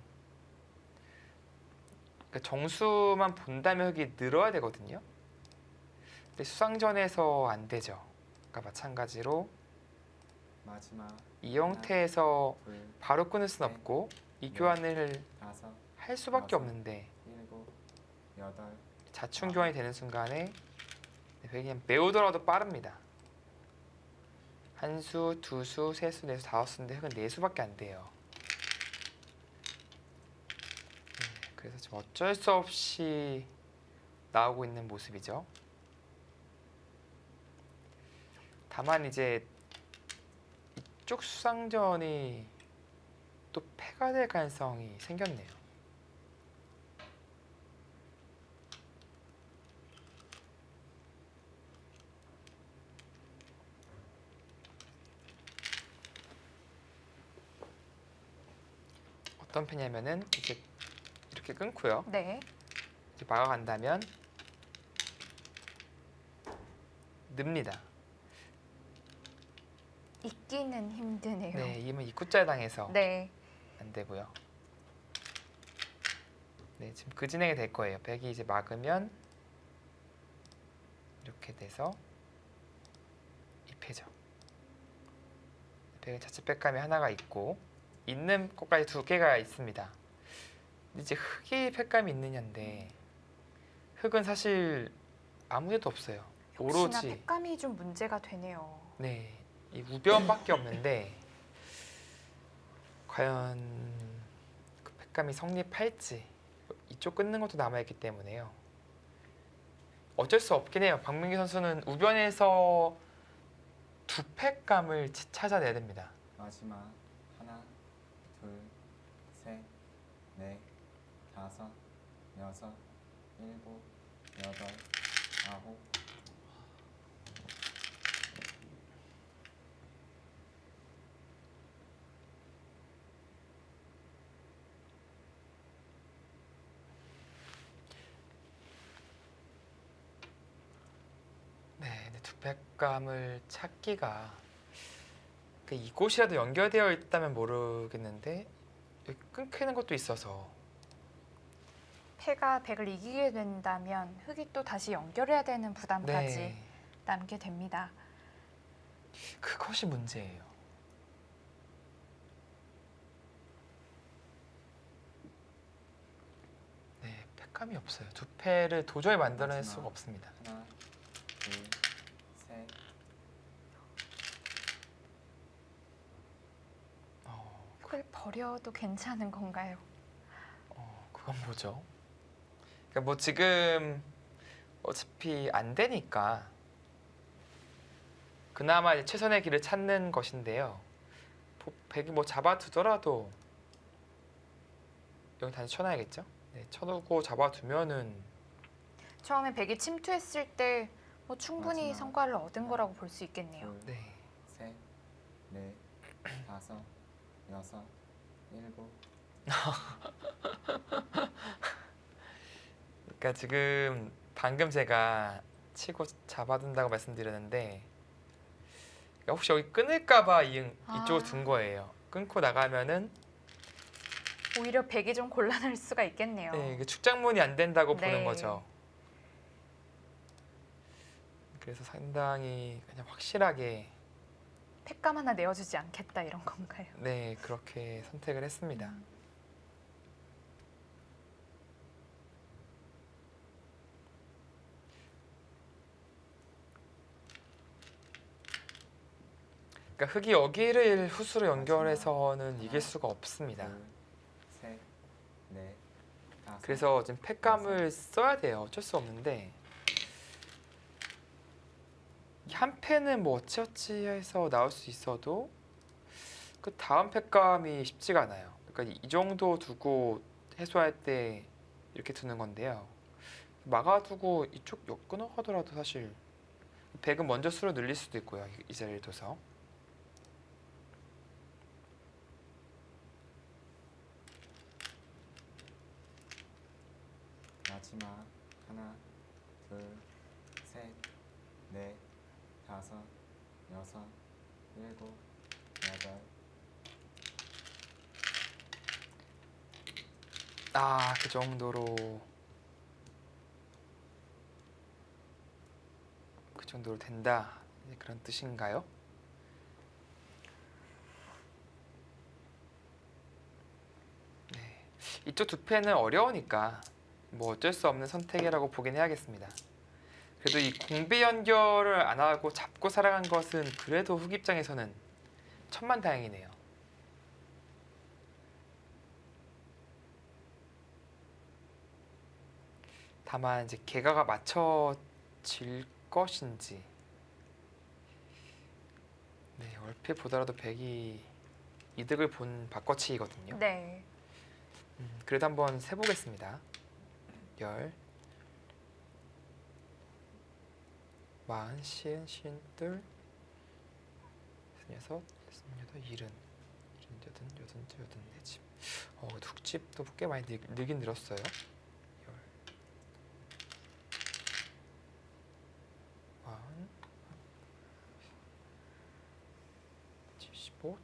S2: 그러니까 정수만 본다면 흙이 늘어야 되거든요. 근데 수상전에서 안 되죠. 그러니까 마찬가지로
S3: 마지막
S2: 이 형태에서
S3: 둘,
S2: 바로 끊을 순 없고 이 교환을
S3: 다섯,
S2: 할 수밖에
S3: 여섯,
S2: 없는데
S3: 일곱, 여덟,
S2: 자충 교환이 되는 순간에 그냥 메우더라도 빠릅니다. 한 수, 두 수, 세 수, 네 수, 다섯 수인데 흙은 네 수밖에 안 돼요. 그래서 지금 어쩔 수 없이 나오고 있는 모습이죠. 다만 이제 이쪽 수상전이 또 패가 될 가능성이 생겼네요. 어떤 패냐면은 이제 이렇게 끊고요.
S1: 네.
S2: 이렇게 막아간다면 늡니다.
S1: 있기는 힘드네요.
S2: 네, 이면 입구자에 당해서
S1: 네.
S2: 안 되고요. 네, 지금 그 진행이 될 거예요. 백이 이제 막으면 이렇게 돼서 이 패죠. 백은 자칫 백감이 하나가 있고 있는 것까지 두 개가 있습니다. 근데 이제 흙이 팩감이 있느냐인데 흙은 사실 아무데도 없어요.
S1: 혹시나
S2: 오로지
S1: 팩감이 좀 문제가 되네요.
S2: 네, 이 우변밖에 없는데 과연 그 팩감이 성립할지 이쪽 끊는 것도 남아있기 때문에요. 어쩔 수 없긴 해요. 박민기 선수는 우변에서 두 팩감을 찾아내야 됩니다.
S3: 마지막 하나, 둘, 셋, 넷, 다섯, 여섯, 일곱, 여덟, 아홉,
S2: 네, 근데 두 백감을 찾기가 이곳이라도 연결되어 있다면 모르겠는데 여기 끊기는 것도 있어서
S1: 패가 백을 이기게 된다면 흑이 또 다시 연결해야 되는 부담까지
S2: 네,
S1: 남게 됩니다.
S2: 그것이 문제예요. 네, 백감이 없어요. 두 패를 도저히 만들어낼
S3: 마지막.
S2: 수가 없습니다.
S3: 하나, 둘, 셋.
S1: 흑을 버려도 괜찮은 건가요?
S2: 그건 뭐죠? 그러니까 뭐 지금 어차피 안 되니까 그나마 이제 최선의 길을 찾는 것인데요. 백이 뭐 잡아두더라도 여기 다시 쳐놔야겠죠? 네, 쳐두고 잡아두면은
S1: 처음에 백이 침투했을 때 뭐 충분히
S3: 마지막.
S1: 성과를 얻은 거라고 볼 수 있겠네요.
S3: 둘,
S2: 네,
S3: 셋, 넷, 다섯, 여섯, 일곱.
S2: 그러니까 지금 방금 제가 치고 잡아둔다고 말씀드렸는데 그러니까 혹시 여기 끊을까봐 이쪽을 둔 거예요. 끊고 나가면은
S1: 오히려 백이 좀 곤란할 수가 있겠네요.
S2: 네, 이게 축장문이 안 된다고
S1: 네.
S2: 보는 거죠. 그래서 상당히 그냥 확실하게
S1: 팩감 하나 내어주지 않겠다 이런 건가요?
S2: 네 그렇게 선택을 했습니다. 그러니까 흑이 여기를 후수로 연결해서는 이길 수가 없습니다.
S3: 둘, 셋, 넷, 다섯.
S2: 그래서 지금 팩감을 써야 돼요. 어쩔 수 없는데 이 한 패는 뭐 어찌어찌 해서 나올 수 있어도 그 다음 팩감이 쉽지가 않아요. 그러니까 이 정도 두고 해소할 때 이렇게 두는 건데요. 막아두고 이쪽 역 끊어가더라도 사실 백은 먼저 수로 늘릴 수도 있고요. 이 자리를 둬서.
S3: 마지막. 하나, 둘, 셋, 넷, 다섯, 여섯, 일곱, 여덟.
S2: 아, 그 정도로 된다. 네, 그런 뜻인가요? 네. 이쪽 두 패는 어려우니까 뭐 어쩔 수 없는 선택이라고 보긴 해야겠습니다. 그래도 이 공배 연결을 안 하고 잡고 살아간 것은 그래도 흑 입장에서는 천만다행이네요. 다만 이제 개가가 맞춰질 것인지. 네, 얼핏 보더라도 백이 이득을 본 바꿔치기거든요.
S1: 네.
S2: 그래도 한번 세보겠습니다. 열, 마흔, 시은, 시은둘, 스여섯, 스여덟, 일흔, 일흔여든, 여든째, 여든네집. 둑집도 꽤 많이 늘긴 늘었어요. 열, 마흔, 75.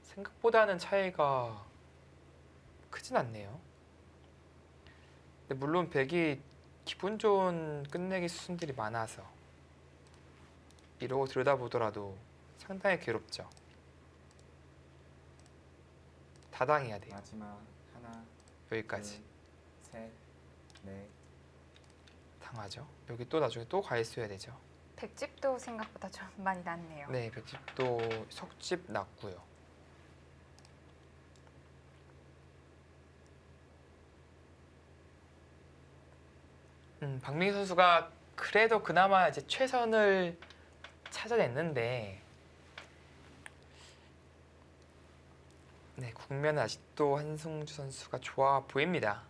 S2: 생각보다는 차이가 크진 않네요. 근데 물론 백이 기분 좋은 끝내기 수순들이 많아서 이러고 들여다보더라도 상당히 괴롭죠. 다당해야 돼요.
S3: 마지막. 하나,
S2: 여기까지.
S3: 둘, 셋, 넷.
S2: 당하죠. 여기 또 나중에 또 가입수해야 되죠.
S1: 백집도 생각보다 좀 많이 났네요.
S2: 네, 백집도 석집 났고요. 박민기 선수가 그래도 그나마 이제 최선을 찾아냈는데, 네, 국면은 아직도 한승주 선수가 좋아 보입니다.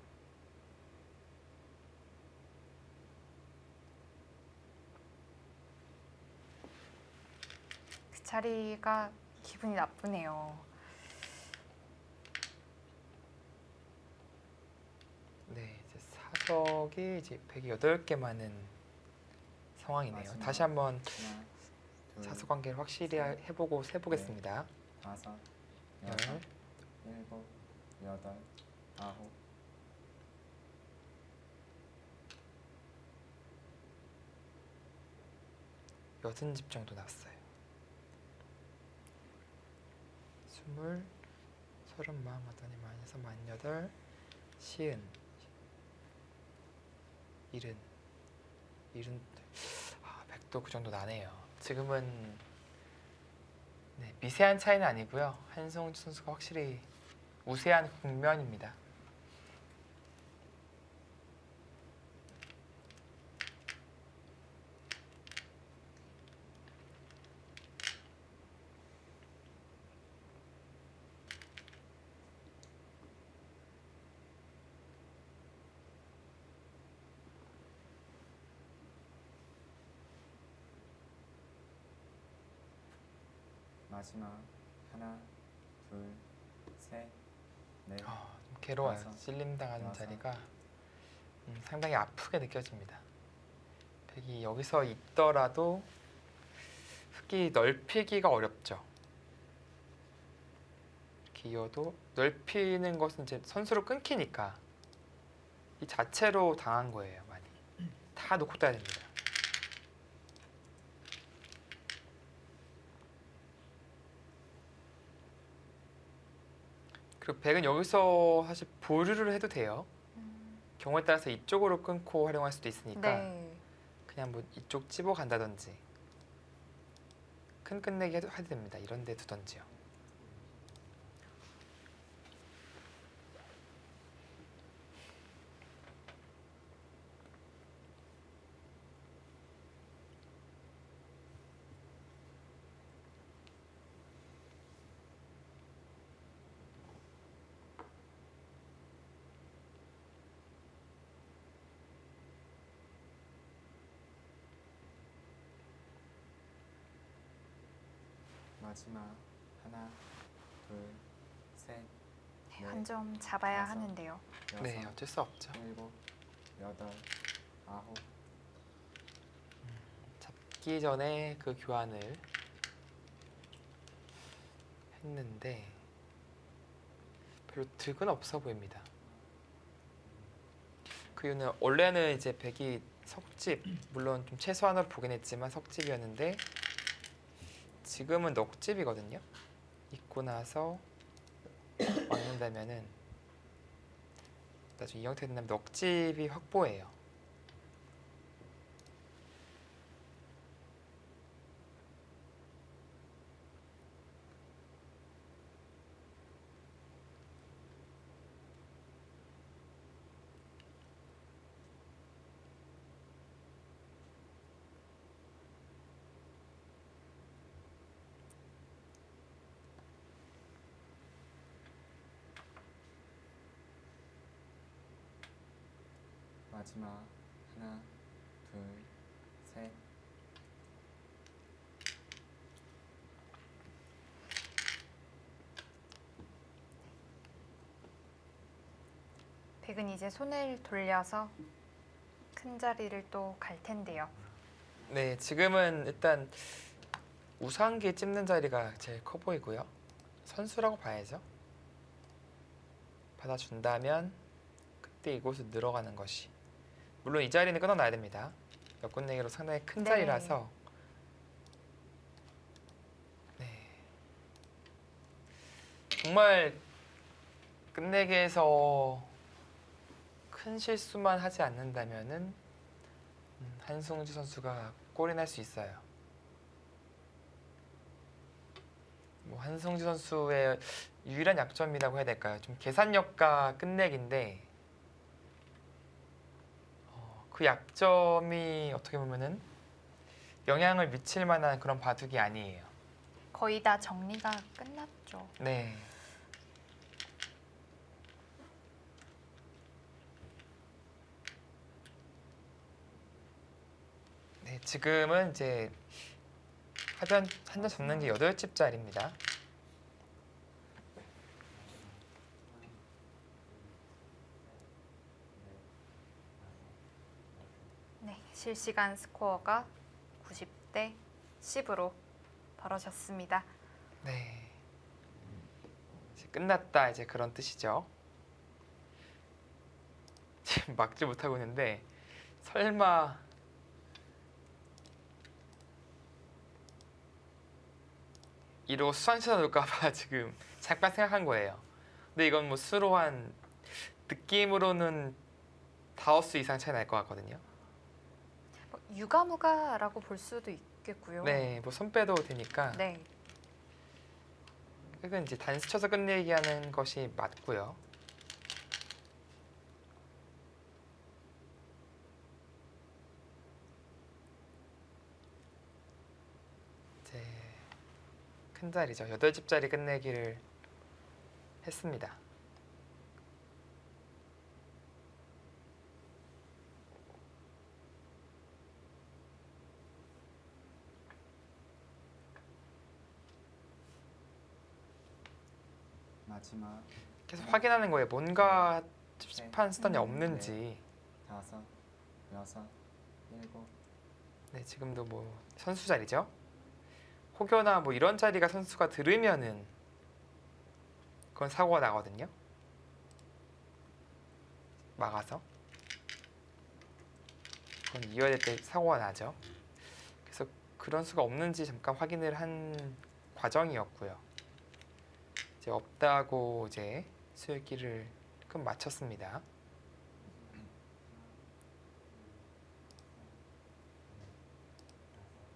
S1: 그 자리가 기분이 나쁘네요.
S2: 네, 이제 타석이 이제 108개 많은 상황이네요.
S3: 마지막.
S2: 다시 한번
S3: 하나, 둘,
S2: 자수 관계를 확실히
S3: 셋,
S2: 해보고 세보겠습니다.
S3: 다섯,
S2: 열,
S3: 여섯, 일곱, 여덟, 아홉,
S2: 여든 집 정도 났어요. 20, 30, 40, 48, 48, 50, 70, 100도 그 정도 나네요. 지금은 네, 미세한 차이는 아니고요. 한성주 선수가 확실히 우세한 국면입니다.
S3: 마지막 하나, 둘, 셋, 넷,
S2: 좀 괴로워요.
S3: 다섯,
S2: 찔림당하는
S3: 여섯.
S2: 자리가 상당히 아프게 느껴집니다. 백이 여기서 있더라도 흙이 넓히기가 어렵죠. 이렇게 이어도 넓히는 것은 이제 선수로 끊기니까 이 자체로 당한 거예요. 많이 다 놓고 따야 됩니다. 그리고 백은 여기서 사실 보류를 해도 돼요. 경우에 따라서 이쪽으로 끊고 활용할 수도 있으니까
S1: 네.
S2: 그냥 뭐 이쪽 집어 간다든지 큰 끝내기 해도 됩니다. 이런 데 두던지요.
S3: 마지막 하나, 둘, 셋, 넷,
S1: 한 점 잡아야
S3: 다섯.
S1: 하는데요.
S3: 여섯,
S2: 네, 어쩔 수 없죠.
S3: 일곱, 여덟, 아홉,
S2: 잡기 전에 그 교환을 했는데 별로 득은 없어 보입니다. 그 이유는 원래는 이제 백이 석집, 물론 좀 최소한으로 보긴 했지만 석집이었는데 지금은 넉집이거든요. 있고 나서 막는다면은 나중에 이 형태 된다면 넉집이 확보예요.
S3: 마지막 하나, 둘, 셋,
S1: 백은 이제 손을 돌려서 큰 자리를 또 갈 텐데요.
S2: 네, 지금은 일단 우상기 찝는 자리가 제일 커 보이고요. 선수라고 봐야죠. 받아준다면 그때 이곳을 늘어가는 것이. 물론 이 자리는 끊어놔야 됩니다. 역군내기로 상당히 큰
S1: 네.
S2: 자리라서. 네. 정말 끝내기에서 큰 실수만 하지 않는다면은 한승주 선수가 골이 날 수 있어요. 뭐 한승주 선수의 유일한 약점이라고 해야 될까요? 좀 계산력과 끝내기인데 그 약점이 어떻게 보면은 영향을 미칠 만한 그런 바둑이 아니에요.
S1: 거의 다 정리가 끝났죠.
S2: 네. 네, 지금은 이제 한잔 접는 게 8집짜리입니다.
S1: 실시간 스코어가 90대 10으로 벌어졌습니다.
S2: 네. 이제 끝났다 이제 그런 뜻이죠. 지금 막지 못하고 있는데 설마 이러고 수상시사 놓을까봐 지금 잠깐 생각한 거예요. 근데 이건 뭐 수로 한 느낌으로는 다우스 이상 차이 날 것 같거든요.
S1: 뭐 유가무가라고 볼 수도 있겠고요.
S2: 네, 뭐 손 빼도 되니까.
S1: 네.
S2: 이건 이제 단수 쳐서 끝내기 하는 것이 맞고요. 이제 큰 자리죠. 8집짜리 끝내기를 했습니다.
S3: 마지막
S2: 계속 확인하는 거예요. 뭔가 찝찝한 수단이 없는지.
S3: 5, 6, 7.
S2: 네, 지금도 뭐 선수 자리죠. 혹여나 뭐 이런 자리가 선수가 들으면은 그건 사고가 나거든요. 막아서 그건 이어야 될 때 사고가 나죠. 그래서 그런 수가 없는지 잠깐 확인을 한 과정이었고요. 이제 없다고 이제 수읽기를 끝 마쳤습니다.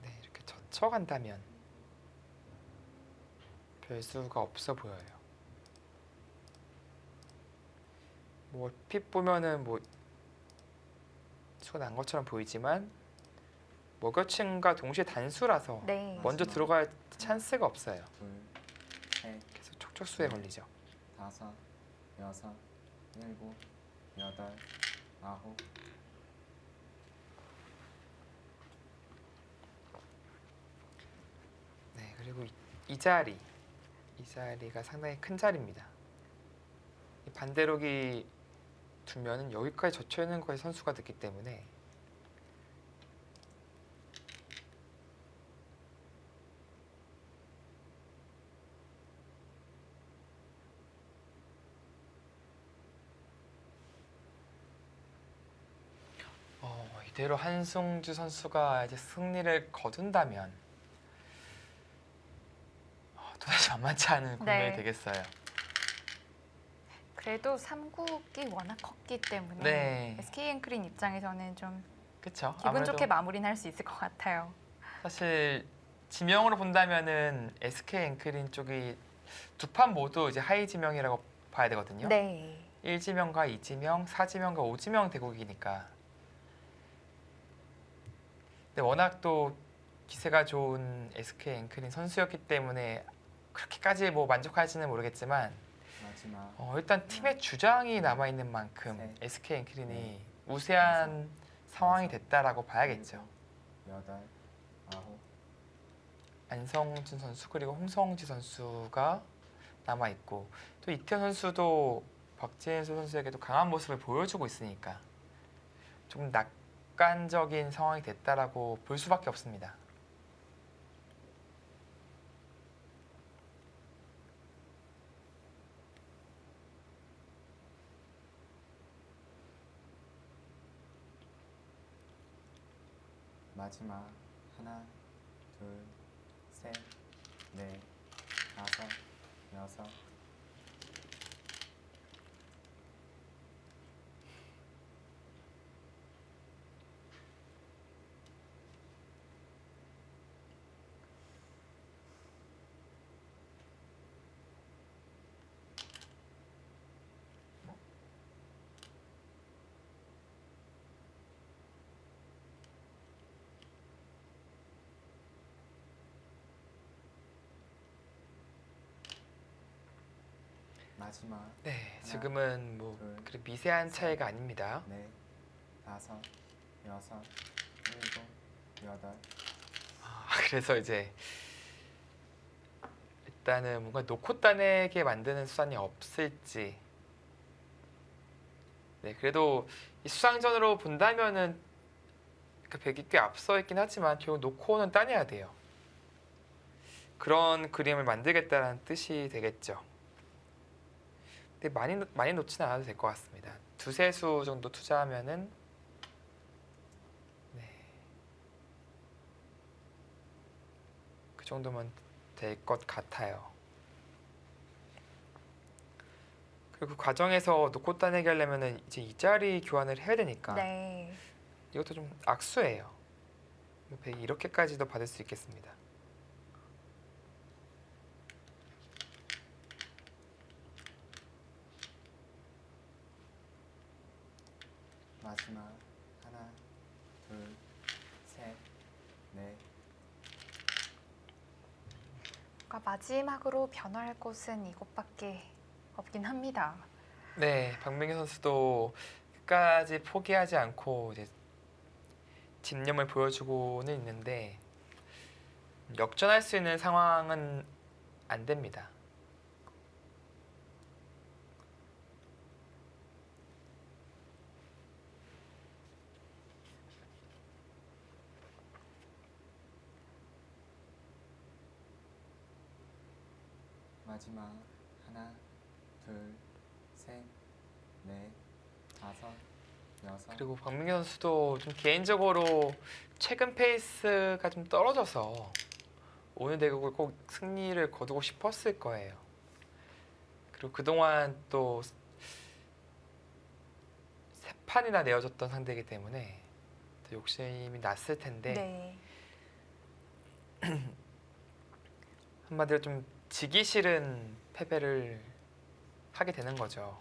S2: 네, 이렇게 젖혀간다면 별 수가 없어 보여요. 뭐 얼핏 보면은 뭐 수가 난 것처럼 보이지만 먹여친과 동시에 단수라서
S1: 네.
S2: 먼저 들어갈 찬스가 없어요.
S3: 2, 3,
S2: 계속 촉촉수에 걸리죠.
S3: 5, 6, 7, 8, 9.
S2: 네, 그리고 이 자리가 상당히 큰 자리입니다. 이 반대로기 두면은 여기까지 젖혀 있는 거에 선수가 됐기 때문에 이대로 한승주 선수가 이제 승리를 거둔다면 도대체 만만치 않은 국면이
S1: 네.
S2: 되겠어요.
S1: 그래도 3국이 워낙 컸기 때문에
S2: 네,
S1: SK 앵크린 입장에서는 좀
S2: 그렇죠.
S1: 기분 좋게 마무리는 할 수 있을 것 같아요.
S2: 사실 지명으로 본다면은 SK 앵크린 쪽이 두 판 모두 이제 하위 지명이라고 봐야 되거든요.
S1: 네.
S2: 1지명과 2지명, 4지명과 5지명 대국이니까. 근데 워낙 또 기세가 좋은 SK 앵크린 선수였기 때문에 그렇게까지 뭐 만족할지는 모르겠지만
S3: 마지막
S2: 일단 팀의 주장이 남아 있는 만큼
S3: 네.
S2: SK 앵크린이 우세한 상황이 됐다라고 봐야겠죠.
S3: 8, 9.
S2: 안성준 선수 그리고 홍성지 선수가 남아 있고 또 이태현 선수도 박진수 선수에게도 강한 모습을 보여주고 있으니까 조금 낙관적인 상황이 됐다라고 볼 수밖에 없습니다.
S3: 마지막 하나, 둘, 셋, 넷, 다섯, 여섯. 마지막
S2: 네, 지금은 뭐
S3: 둘,
S2: 그렇게 미세한 차이가 아닙니다.
S3: 넷, 다섯, 여섯, 일곱, 여덟.
S2: 그래서 이제 일단은 뭔가 놓고 따내게 만드는 수단이 없을지. 네, 그래도 이 수상전으로 본다면은 그러니까 백이 꽤 앞서 있긴 하지만 결국 놓고는 따내야 돼요. 그런 그림을 만들겠다는 뜻이 되겠죠. 근데 많이 놓지는 않아도 될 것 같습니다. 두세 수 정도 투자하면은 네. 그 정도면 될 것 같아요. 그리고 그 과정에서 놓고 따내기 하려면은 이제 이자리 교환을 해야 되니까
S1: 네.
S2: 이것도 좀 악수예요. 백이 이렇게까지도 받을 수 있겠습니다.
S3: 마지막 하나, 둘, 셋, 넷,
S1: 그러니까 마지막으로 변화할 곳은 이곳밖에 없긴 합니다.
S2: 네, 박민규 선수도 끝까지 포기하지 않고 이제 집념을 보여주고는 있는데 역전할 수 있는 상황은 안 됩니다.
S3: 마지막 하나, 둘, 셋, 넷, 다섯, 여섯,
S2: 그리고 박민규 선수도 좀 개인적으로 최근 페이스가 좀 떨어져서 오늘 대국을 꼭 승리를 거두고 싶었을 거예요. 그리고 그동안 또 세 판이나 내어줬던 상대이기 때문에 또 욕심이 났을 텐데
S1: 네.
S2: 한마디로 좀 지기 싫은 패배를 하게 되는 거죠.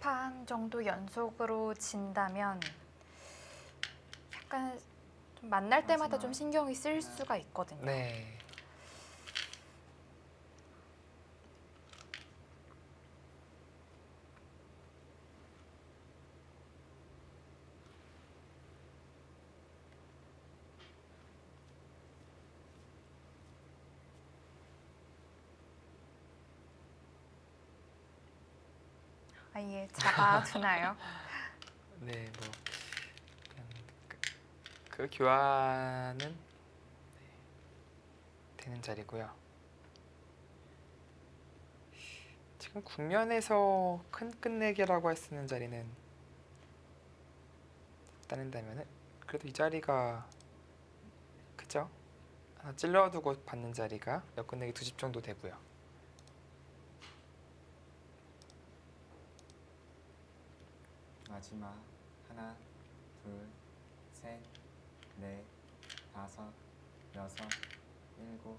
S1: 4판 정도 연속으로 진다면 약간 좀 만날 때마다 좀 신경이 쓰일 수가 있거든요.
S2: 네.
S1: 아예 잡아두나요?
S2: 네, 뭐 그냥 그 교환은 네, 되는 자리고요. 지금 국면에서 큰 끝내기라고 할 수 있는 자리는 따낸다면은 그래도 이 자리가 그죠? 하나 찔러두고 받는 자리가 역끝내기 2집 정도 되고요.
S3: 마지막 하나, 둘, 셋, 넷, 다섯, 여섯, 일곱,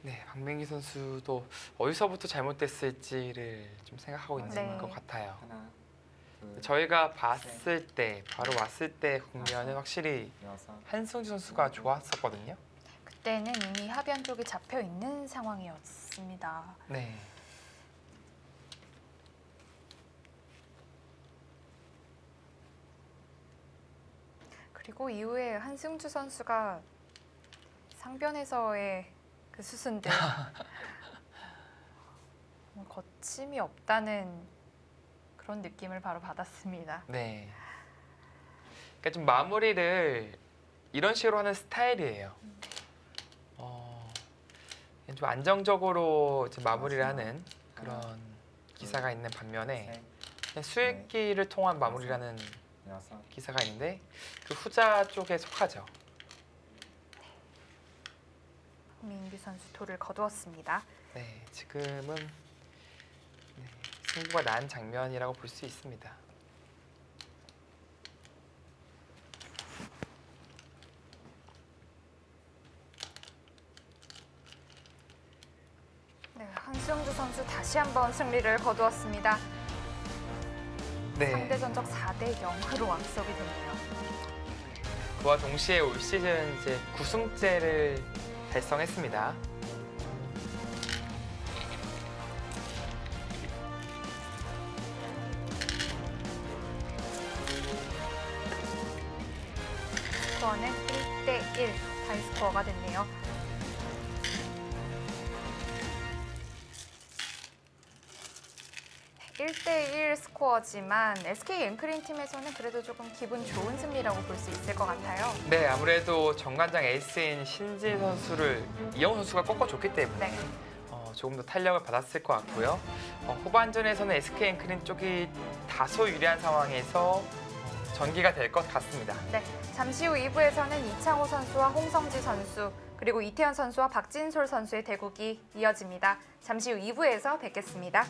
S2: 네, 박민기 선수도 어디서부터 잘못됐을지를 좀 생각하고 있는
S1: 네.
S2: 것 같아요.
S3: 하나, 둘,
S2: 저희가 봤을 때, 바로 왔을 때 국면은 확실히
S3: 여섯,
S2: 한승주 선수가 좋았었거든요.
S1: 그때는 이미 하변 쪽이 잡혀 있는 상황이었습니다.
S2: 네.
S1: 그리고 이후에 한승주 선수가 상변에서의 그 수순들 거침이 없다는 그런 느낌을 바로 받았습니다.
S2: 네. 그러니까 좀 마무리를 이런 식으로 하는 스타일이에요. 그냥 좀 안정적으로 이제 마무리를 하는 그런 기사가 있는 반면에
S3: 셋,
S2: 그냥 수익기를 통한 마무리를 하는
S3: 여섯,
S2: 기사가 있는데 그 후자 쪽에 속하죠.
S1: 민규 선수 돌을 거두었습니다.
S2: 네, 지금은 네, 승부가 난 장면이라고 볼 수 있습니다.
S1: 네, 한승주 선수 다시 한번 승리를 거두었습니다.
S2: 네.
S1: 상대 전적 4대 0으로 앞서게 되네요.
S2: 그와 동시에 올 시즌 이제 9승째를 달성했습니다.
S1: 스코어는 1대1 타이스코어가 됐네요. 네, 1대1 스코어지만 SK 앵크린 팀에서는 그래도 조금 기분 좋은 승리라고 볼 수 있을 것 같아요.
S2: 네, 아무래도 정관장 에이스인 신진 선수를 이영호 선수가 꺾어줬기 때문에
S1: 네.
S2: 조금 더 탄력을 받았을 것 같고요. 후반전에서는 SK 앵크린 쪽이 다소 유리한 상황에서 전개가 될 것 같습니다.
S1: 네, 잠시 후 2부에서는 이창호 선수와 홍성지 선수 그리고 이태현 선수와 박진솔 선수의 대국이 이어집니다. 잠시 후 2부에서 뵙겠습니다.